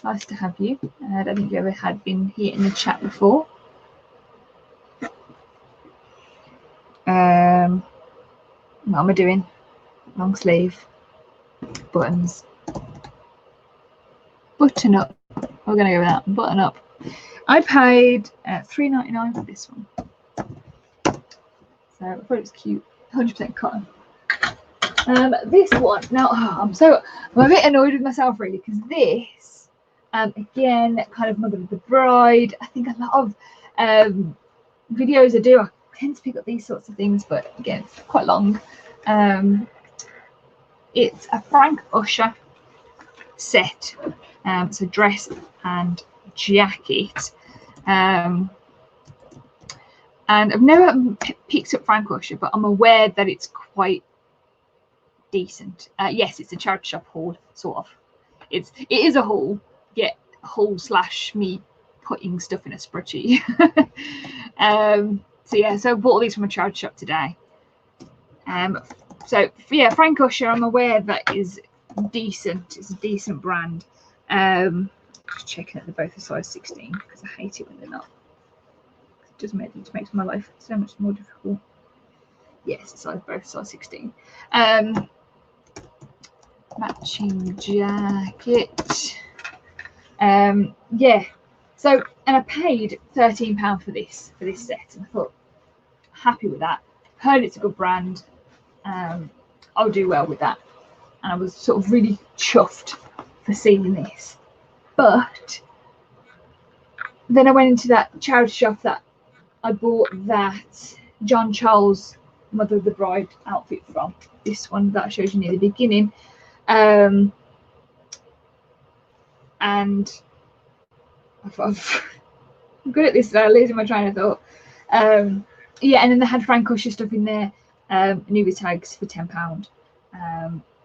Nice to have you. I don't think you ever had been here in the chat before. What am I doing? Long sleeve. Buttons. Button up. We're going to go with that. Button up. I paid $3.99 for this one. So I thought it was cute. 100% cotton. This one. Now, I'm a bit annoyed with myself really, because this, again, kind of Mother of the Bride. I think a lot of videos I do, I tend to pick up these sorts of things, but again, it's quite long. It's a Frank Usher set. It's a dress and jacket. And I've never picked up Frank Usher, but I'm aware that it's quite decent. Yes, it's a charity shop haul, sort of. It is a haul, yet haul / me putting stuff in a spreadsheet. So yeah, so I bought all these from a charity shop today. So yeah, Frank Usher, I'm aware that is decent. It's a decent brand. Just checking that they're both a size 16, because I hate it when they're not. It just makes my life so much more difficult. Yes, it's both size 16. Matching jacket. Yeah. So, and I paid £13 for this set, and I thought, happy with that. Heard it's a good brand. I'll do well with that. And I was sort of really chuffed for seeing this. But then I went into that charity shop that I bought that John Charles Mother of the Bride outfit from. This one that I showed you near the beginning. And I'm good at this now, losing my train of thought. Yeah, and then they had Frank Usher stuff in there, newbie tags for £10.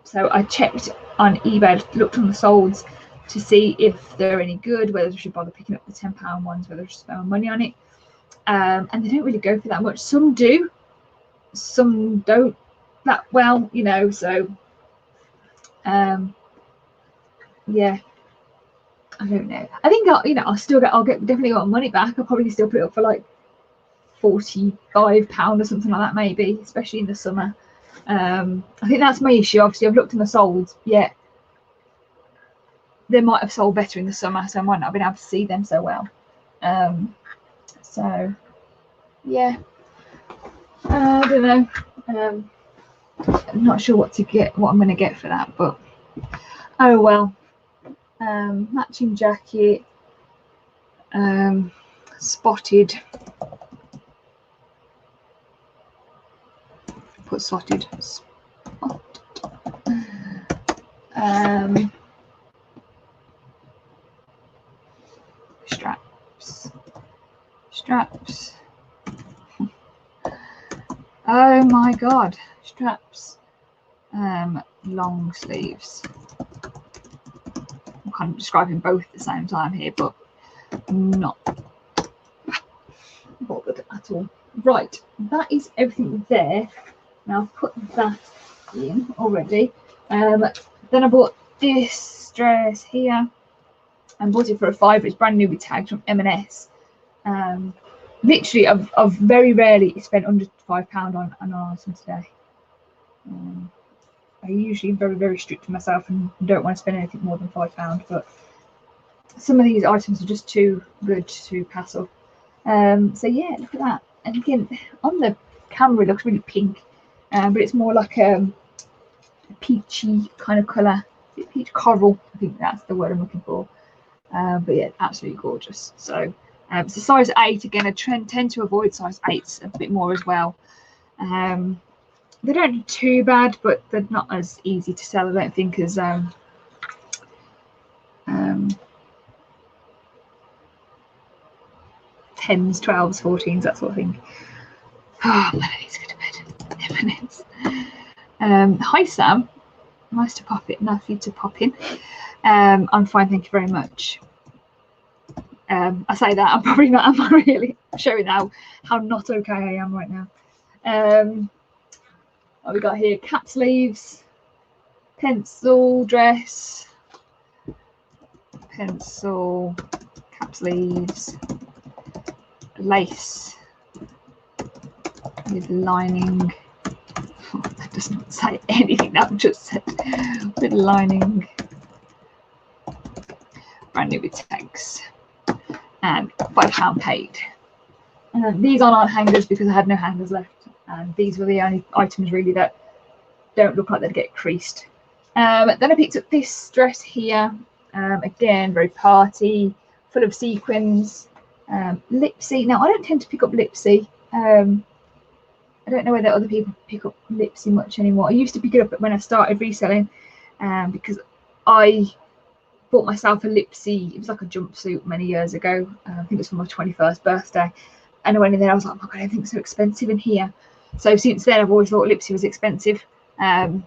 So I checked on eBay, looked on the solds to see if they're any good, whether I should bother picking up the £10 ones, whether I should spend money on it. And they don't really go for that much. Some do, some don't that well, you know. So yeah, I don't know. I think I'll get definitely got money back. I'll probably still put it up for like £45 or something like that, maybe, especially in the summer. I think that's my issue. Obviously, I've looked in the solds. Yeah, they might have sold better in the summer, so I might not have been able to see them so well. So yeah, I don't know. I'm not sure what I'm going to get for that, but oh well. Matching jacket, spotted. Put spotted. Straps. Oh my god, straps. Long sleeves. I'm kind of describing both at the same time here, but not bothered at all. Right, that is everything there. Now I've put that in already. Then I bought this dress here. I bought it for £5. It's brand new with tags from M&S. Literally, I've very rarely spent under £5 on an item today. I usually am very, very strict to myself and don't want to spend anything more than £5, but some of these items are just too good to pass up. So yeah, look at that. And again, on the camera it looks really pink, but it's more like a peachy kind of colour. Peach coral, I think that's the word I'm looking for. But yeah, absolutely gorgeous. So it's a size 8. Again, I tend to avoid size 8s a bit more as well. They don't do too bad, but they're not as easy to sell, I don't think, as 10s, 12s, 14s, that sort of thing. Oh, my needs to go to bed. 10 minutes. Hi, Sam. Nice to pop it. Nice for you to pop in. I'm fine, thank you very much. I say that, I'm probably not, am I really? Showing how not okay I am right now. What we got here? Cap sleeves, pencil dress, pencil, cap sleeves, lace with lining. Oh, that does not say anything that I've just said. With lining, brand new with tags, and £5 paid. These aren't hangers because I had no hangers left, and these were the only items really that don't look like they'd get creased. Then I picked up this dress here, again very party, full of sequins, Lipsy. Now I don't tend to pick up Lipsy. I don't know whether other people pick up Lipsy much anymore. I used to pick it up when I started reselling, because I bought myself a Lipsy. It was like a jumpsuit many years ago. I think it was for my 21st birthday. And I went in there, I was like, oh my God, everything's so expensive in here. So since then, I've always thought Lipsy was expensive. But I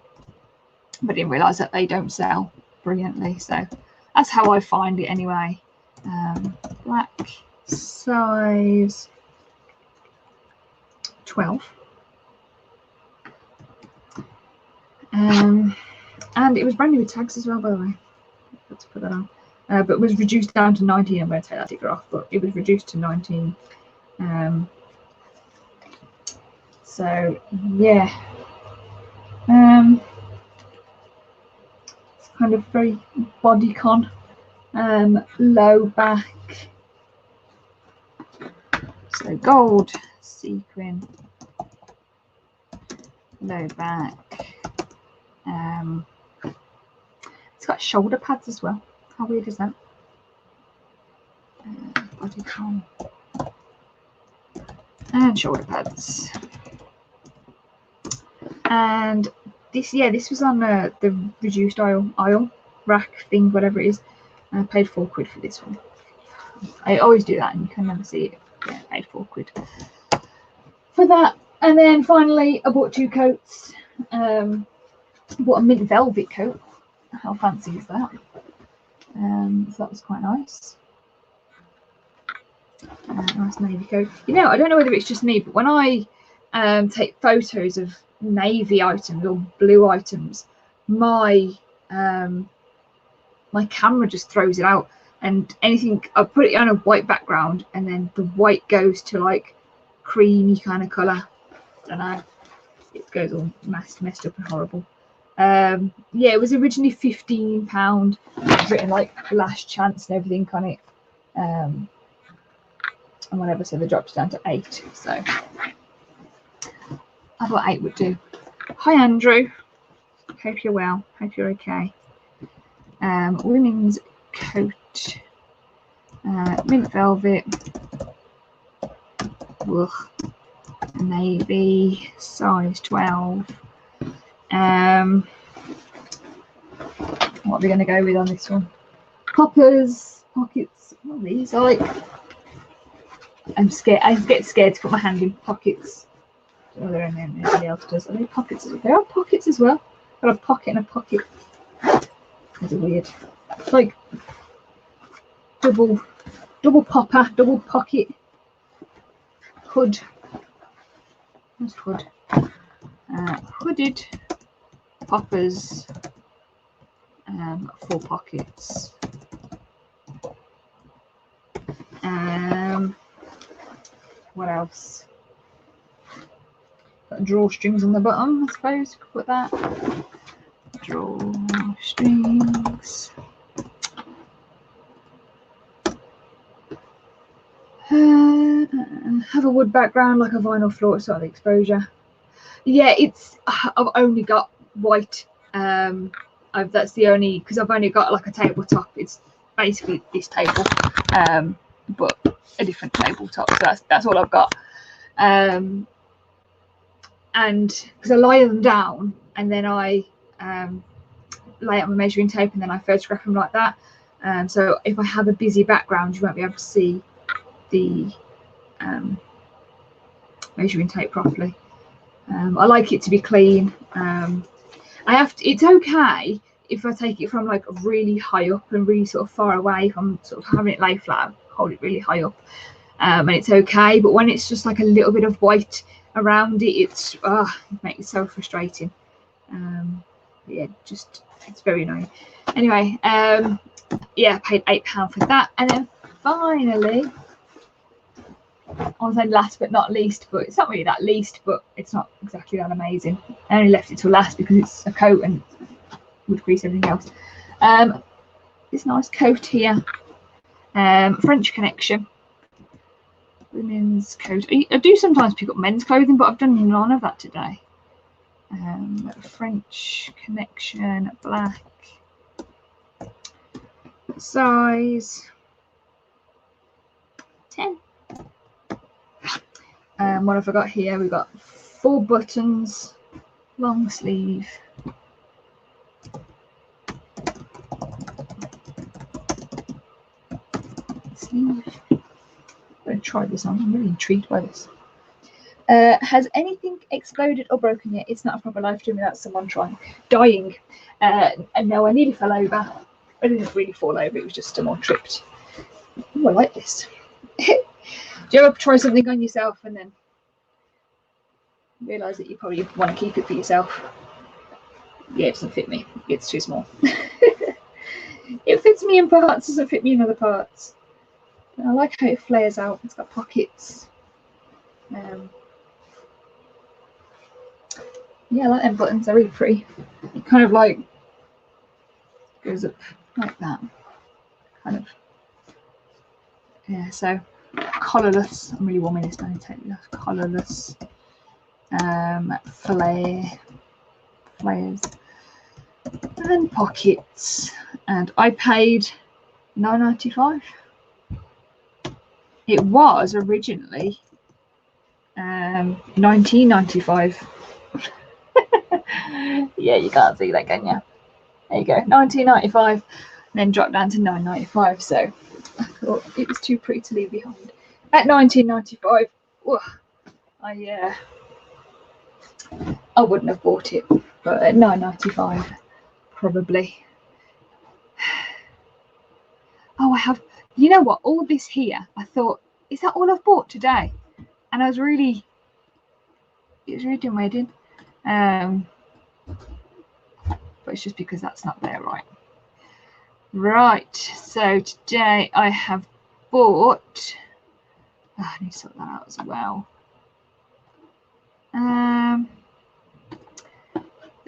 didn't realise that they don't sell brilliantly. So that's how I find it anyway. Black, size 12. And it was brand new with tags as well, by the way. Let's put that on. But it was reduced down to 19. I'm going to take that sticker off, but it was reduced to 19. So yeah, it's kind of very bodycon, low back, so gold sequin, low back. It's got shoulder pads as well. How weird is that? Bodycon and shoulder pads. And this, yeah, this was on the reduced aisle rack thing, whatever it is. I paid £4 for this one. I always do that, and you can never see it. Yeah, I paid £4 for that. And then finally, I bought 2 coats. Bought a mint velvet coat. How fancy is that? So that was quite nice. Nice navy coat. You know, I don't know whether it's just me, but when I take photos of navy items or blue items, my my camera just throws it out, and anything, I put it on a white background and then the white goes to like creamy kind of colour. I don't know, it goes all messed up and horrible. Yeah, it was originally £15. It's written like last chance and everything on it, and whatever, so they dropped it down to 8. So I thought 8 would do. Hi Andrew, hope you're well, hope you're okay. Women's coat, mint velvet, navy, size 12. What are we going to go with on this one? Poppers, pockets. What are these? I like. I'm scared. I get scared to put my hand in pockets. I don't know whether anybody else does. Are they pockets? There are pockets as well. Got a pocket and a pocket. That's weird. It's like double popper, double pocket. Hood. What's hood? Hooded poppers. 4 pockets. What else? Got drawstrings on the bottom, I suppose. Could put that. drawstrings. Have a wood background like a vinyl floor to start the exposure. Yeah, I've only got white. That's the only, because I've only got like a tabletop. It's basically this table, but a different tabletop. So that's all I've got. And because I lay them down and then I lay out my measuring tape and then I photograph them like that. So if I have a busy background, you won't be able to see the measuring tape properly. I like it to be clean. It's okay if I take it from like really high up and really sort of far away. If I'm sort of having it lay flat, hold it really high up, and it's okay. But when it's just like a little bit of white around it, it makes it so frustrating. Yeah, it's very annoying. Anyway, yeah, I paid £8 for that, and then finally, I want to say last but not least, but it's not really that least, but it's not exactly that amazing. I only left it till last because it's a coat and would grease everything else. This nice coat here, French Connection, women's coat. I do sometimes pick up men's clothing, but I've done none of that today. French Connection, black, size 10. What have I got here? We've got 4 buttons, long sleeve. I'm going to try this on. I'm really intrigued by this. Has anything exploded or broken yet? It's not a proper live stream without someone dying. And no, I nearly fell over. I didn't really fall over, it was just a more tripped. Oh, I like this. Do you ever try something on yourself and then realise that you probably want to keep it for yourself? Yeah, it doesn't fit me. It's too small. It fits me in parts, doesn't fit me in other parts. And I like how it flares out. It's got pockets. Yeah, I like them buttons. They're really pretty. It kind of like goes up like that. Kind of. Yeah, so collarless. I'm really warming this down. Take it off. Collarless. Flares. And pockets. And I paid £9.95. It was originally £19.95. Yeah, you can't see that, can you? There you go, £19.95, and then dropped down to £9.95. So I thought it was too pretty to leave behind. At £19.95, I wouldn't have bought it, but at £9.95, probably. Oh, I have. You know what? All this here, I thought, is that all I've bought today? And it was really doing my head in. But it's just because that's not there, right? Right. So today I have bought. Oh, I need to sort that out as well.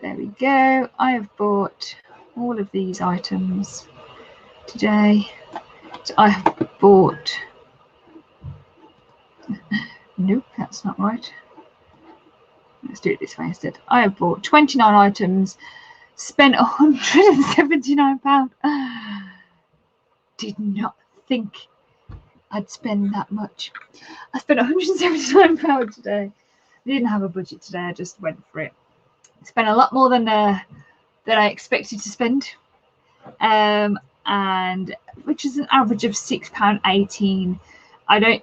There we go. I have bought all of these items today. So I have bought. Nope, that's not right. Let's do it this way instead. I have bought 29 items, spent £179. Did not think I'd spend that much. I spent £179 today. I didn't have a budget today. I just went for it. I spent a lot more than I expected to spend, and which is an average of £6.18.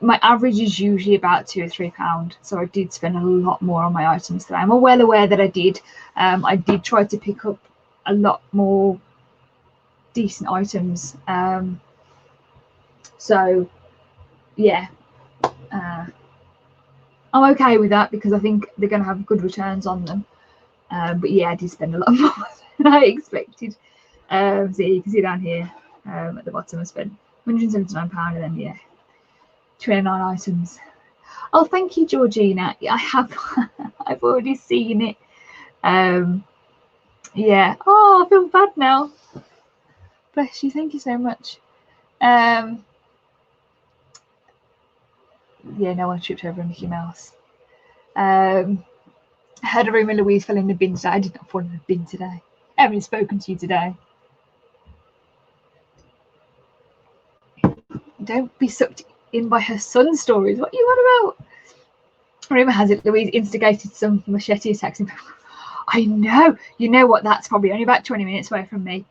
My average is usually about £2 or £3, so I did spend a lot more on my items today. I'm well aware that I did. I did try to pick up a lot more decent items. So yeah, I'm okay with that because I think they're going to have good returns on them. But yeah, I did spend a lot more than I expected. So you can see down here at the bottom I spent £179, and then yeah, 29 items. Oh, thank you, Georgina. I have. I've already seen it. Yeah. Oh, I feel bad now. Bless you. Thank you so much. Yeah, no one tripped over a Mickey Mouse. I heard a rumour Louise fell in the bin today. I did not fall in the bin today. I haven't spoken to you today. Don't be sucked in by her son's stories. What are you on about? Rumour has it Louise instigated some machete attacks. I know. You know what? That's probably only about 20 minutes away from me.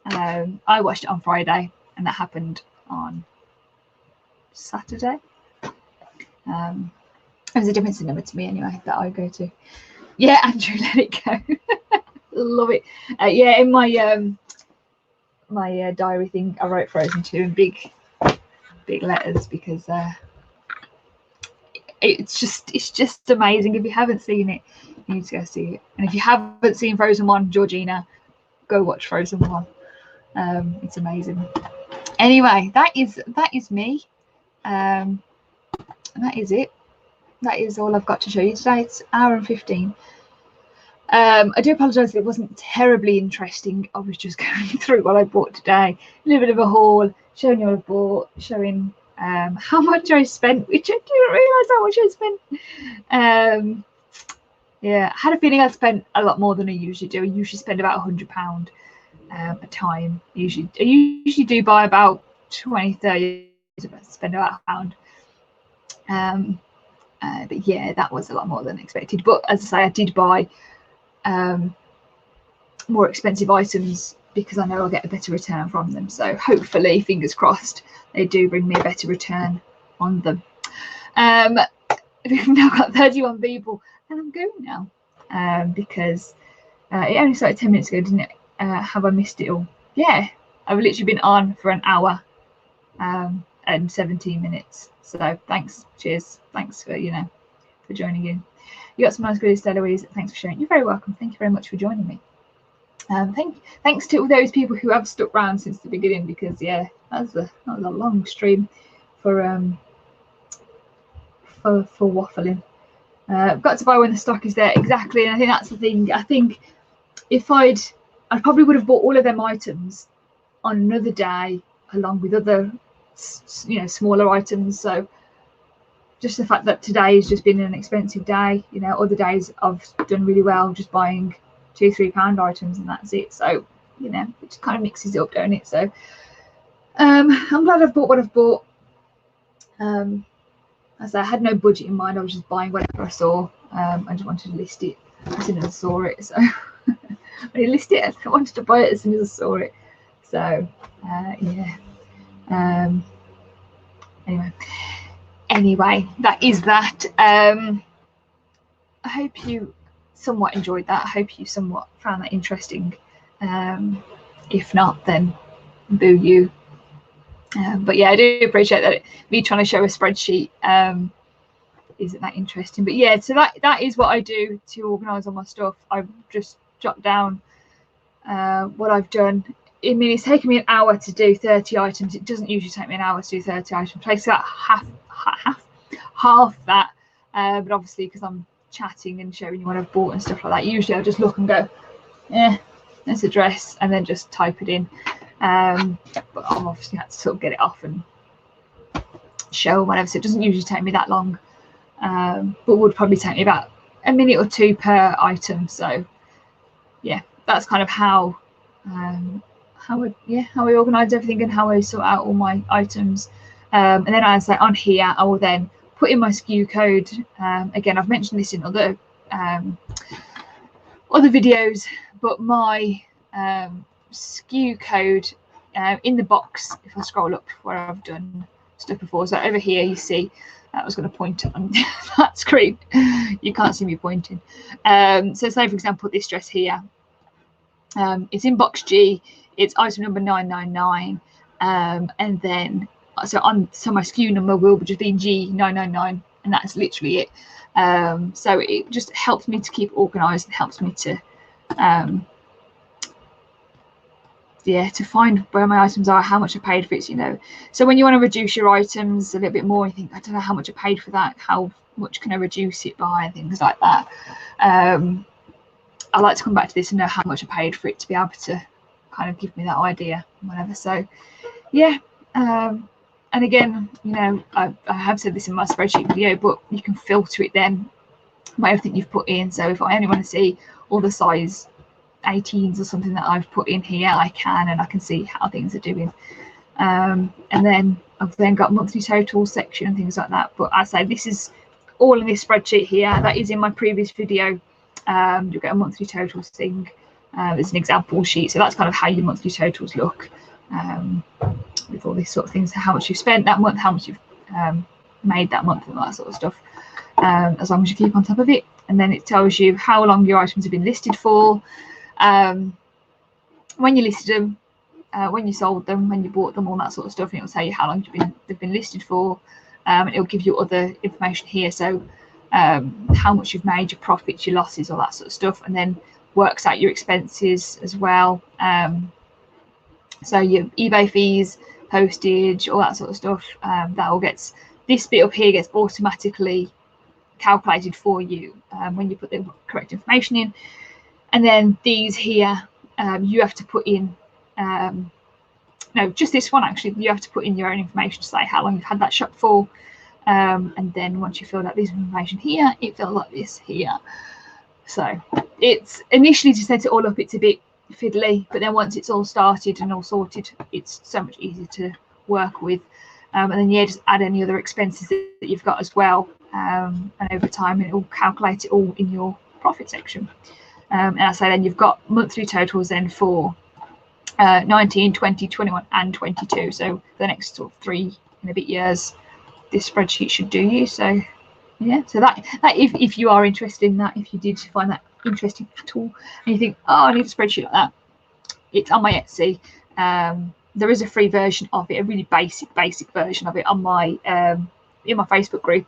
I watched it on Friday, and that happened on Saturday. There's a different cinema to me anyway that I go to. Yeah, Andrew, let it go. Love it. Yeah, in my my diary thing, I wrote Frozen 2 in big letters because it's just amazing. If you haven't seen it, you need to go see it. And if you haven't seen Frozen 1, Georgina, go watch Frozen 1. It's amazing. Anyway, that is me. And that is it. That is all I've got to show you today. It's an hour and 15. I do apologise if it wasn't terribly interesting. I was just going through what I bought today. A little bit of a haul, showing you what I bought, showing how much I spent, which I didn't realise how much I spent. Yeah, I had a feeling I spent a lot more than I usually do. I usually spend about £100 a time. I usually do buy about 20-30, spend about £1. But yeah, that was a lot more than expected. But as I say, I did buy more expensive items because I know I'll get a better return from them. So hopefully, fingers crossed, they do bring me a better return on them. We've now got 31 people, and I'm going now because it only started 10 minutes ago, didn't it? Have I missed it all? Yeah, I've literally been on for an hour and 17 minutes. So thanks, cheers, thanks for for joining in. You got some nice goodies there, Louise. Thanks for sharing. You're very welcome. Thank you very much for joining me. Thanks to all those people who have stuck around since the beginning, because yeah, that was a long stream for waffling. Got to buy when the stock is there, exactly. And I think that's the thing. I think if I probably would have bought all of them items on another day along with other smaller items. So just the fact that today has just been an expensive day, other days I've done really well just buying £2-3 items and that's it. So it just kind of mixes it up, don't it? So I'm glad I've bought what I've bought. As I had no budget in mind, I was just buying whatever I saw. I just wanted to list it as soon as I saw it. So I listed it. I wanted to buy it as soon as I saw it. So yeah. Anyway, that is that. I hope you somewhat enjoyed that. I hope you somewhat found that interesting. If not, then boo you. But yeah, I do appreciate that me trying to show a spreadsheet isn't that interesting. But yeah, so that is what I do to organise all my stuff. I just jot down what I've done. I mean, it's taken me an hour to do 30 items. It doesn't usually take me an hour to do 30 items. It takes about half that. But obviously, because I'm chatting and showing you what I've bought and stuff like that, usually I'll just look and go, there's a dress, and then just type it in. But I've obviously had to sort of get it off and show whatever. So it doesn't usually take me that long, but would probably take me about a minute or two per item. So yeah, that's kind of how I organise everything and how I sort out all my items. And then as I say on here, I will then put in my SKU code. Again, I've mentioned this in other videos, but my SKU code in the box, if I scroll up where I've done stuff before, so over here you see I was going to point on that screen. You can't see me pointing. So say for example this dress here, it's in box G, it's item number 999, and then so my SKU number will just be G999, and that's literally it. So it just helps me to keep organized and helps me to to find where my items are, how much I paid for it, So when you want to reduce your items a little bit more, you think, I don't know how much I paid for that, how much can I reduce it by, and things like that. I like to come back to this and know how much I paid for it to be able to kind of give me that idea, whatever. So yeah, and again, you know, I have said this in my spreadsheet video, but you can filter it then by everything you've put in. So if I only want to see all the size 18s or something that I've put in here, I can, and I can see how things are doing. And then I've then got monthly total section and things like that. But I say this is all in this spreadsheet here. That is in my previous video. You'll get a monthly totals thing as an example sheet. So that's kind of how your monthly totals look, with all these sort of things, how much you've spent that month, how much you've made that month, and all that sort of stuff, as long as you keep on top of it. And then it tells you how long your items have been listed for, when you listed them, when you sold them, when you bought them, all that sort of stuff. And it'll tell you how long they've been listed for, and it'll give you other information here. So how much you've made, your profits, your losses, all that sort of stuff, and then works out your expenses as well. So your eBay fees, postage, all that sort of stuff, that all gets, this bit up here gets automatically calculated for you when you put the correct information in. And then these here, you have to put in, no, just this one actually, you have to put in your own information to say how long you've had that shop for. And then once you filled out this information here, it fills like this here. So it's initially to set it all up, it's a bit fiddly, but then once it's all started and all sorted, it's so much easier to work with. And then yeah, just add any other expenses that you've got as well, and over time it will calculate it all in your profit section. And I say then you've got monthly totals then for 19, 20, 21 and 22. So the next sort of 3 and a bit years this spreadsheet should do you. So yeah, so that if you are interested in that, if you did find that interesting at all and you think, oh, I need a spreadsheet like that, it's on my Etsy. There is a free version of it, a really basic version of it on my in my Facebook group,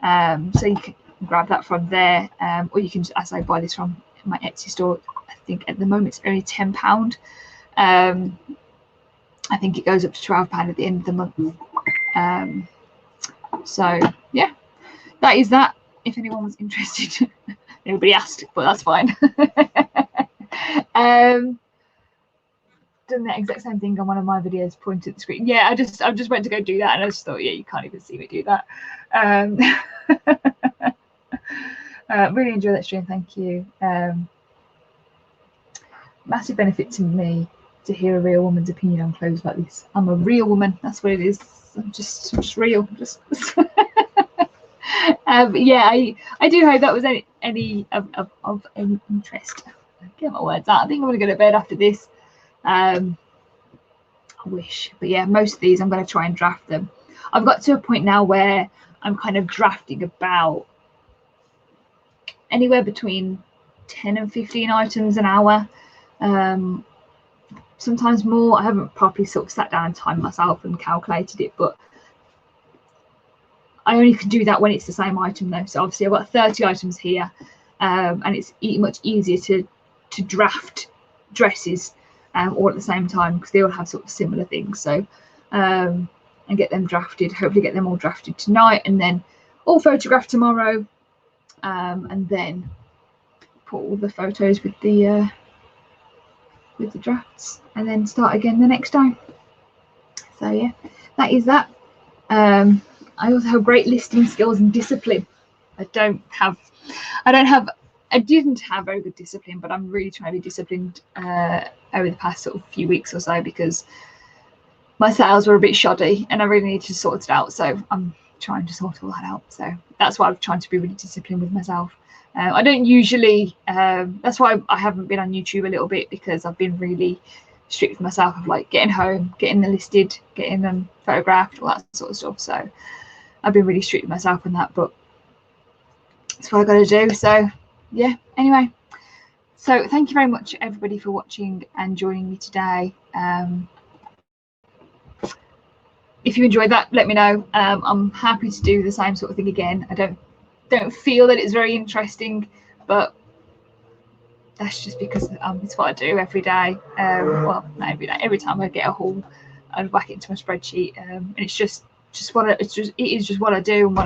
so you can grab that from there, or you can, as I buy this from my Etsy store. I think at the moment it's only £10. I think it goes up to £12 at the end of the month. So yeah, that is that. If anyone was interested, nobody asked, but that's fine. Done the exact same thing on one of my videos, pointed at the screen. Yeah, I just went to go do that, and I just thought, yeah, you can't even see me do that. Really enjoy that stream, thank you. Massive benefit to me to hear a real woman's opinion on clothes like this. I'm a real woman, that's what it is. I'm just real. Yeah, I do hope that was any of any interest. Get my words out. I think I'm going to go to bed after this. I wish, but yeah, most of these I'm going to try and draft them. I've got to a point now where I'm kind of drafting about anywhere between 10 and 15 items an hour, sometimes more. I haven't properly sort of sat down and timed myself and calculated it, but I only can do that when it's the same item though. So obviously I've got 30 items here, and it's much easier to draft dresses all at the same time, because they all have sort of similar things. So and get them drafted, hopefully get them all drafted tonight, and then all photographed tomorrow, and then put all the photos with the drafts, and then start again the next time. So yeah, that is that. I also have great listing skills and discipline. I didn't have very good discipline, but I'm really trying to be disciplined over the past sort of few weeks or so, because my sales were a bit shoddy and I really need to sort it out. So I'm trying to sort all that out. So that's why I'm trying to be really disciplined with myself. I don't usually, that's why I haven't been on YouTube a little bit, because I've been really strict with myself of like getting home, getting them listed, getting them photographed, all that sort of stuff. So I've been really strict with myself on that, but that's what I got to do. So yeah, anyway, so thank you very much everybody for watching and joining me today. If you enjoyed that, let me know. I'm happy to do the same sort of thing again. I don't feel that it's very interesting, but that's just because it's what I do every day. Well, not every day. Every time I get a haul, I whack it into my spreadsheet, and it's just what it is just what I do and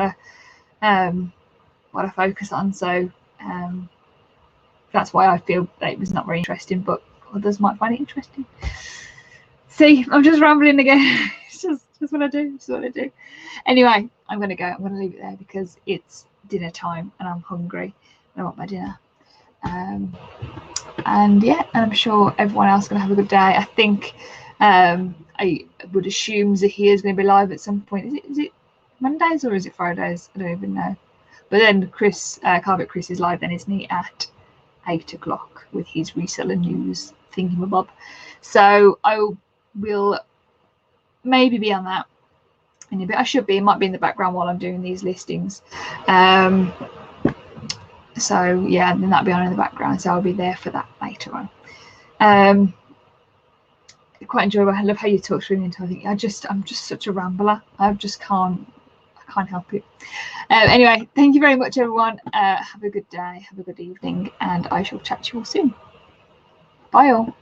what I focus on. So for that's why I feel that it was not very interesting, but others might find it interesting. See, I'm just rambling again. It's just what I do. It's what I do. Anyway, I'm going to go. I'm going to leave it there because it's dinner time and I'm hungry. I want my dinner. And yeah, and I'm sure everyone else is going to have a good day. I think I would assume Zahir is going to be live at some point. Is it Mondays or is it Fridays? I don't even know. But then Chris, Carpet Chris is live then, isn't he, at 8 o'clock with his reseller news thingamabob. So I will maybe be on that in a bit. I should be. It might be in the background while I'm doing these listings. So yeah, then that'll be on in the background. So I'll be there for that later on. Quite enjoyable. I love how you talk through the entire thing. I'm just such a rambler. I can't help it. Anyway, thank you very much, everyone. Have a good day. Have a good evening, and I shall chat to you all soon. Bye all.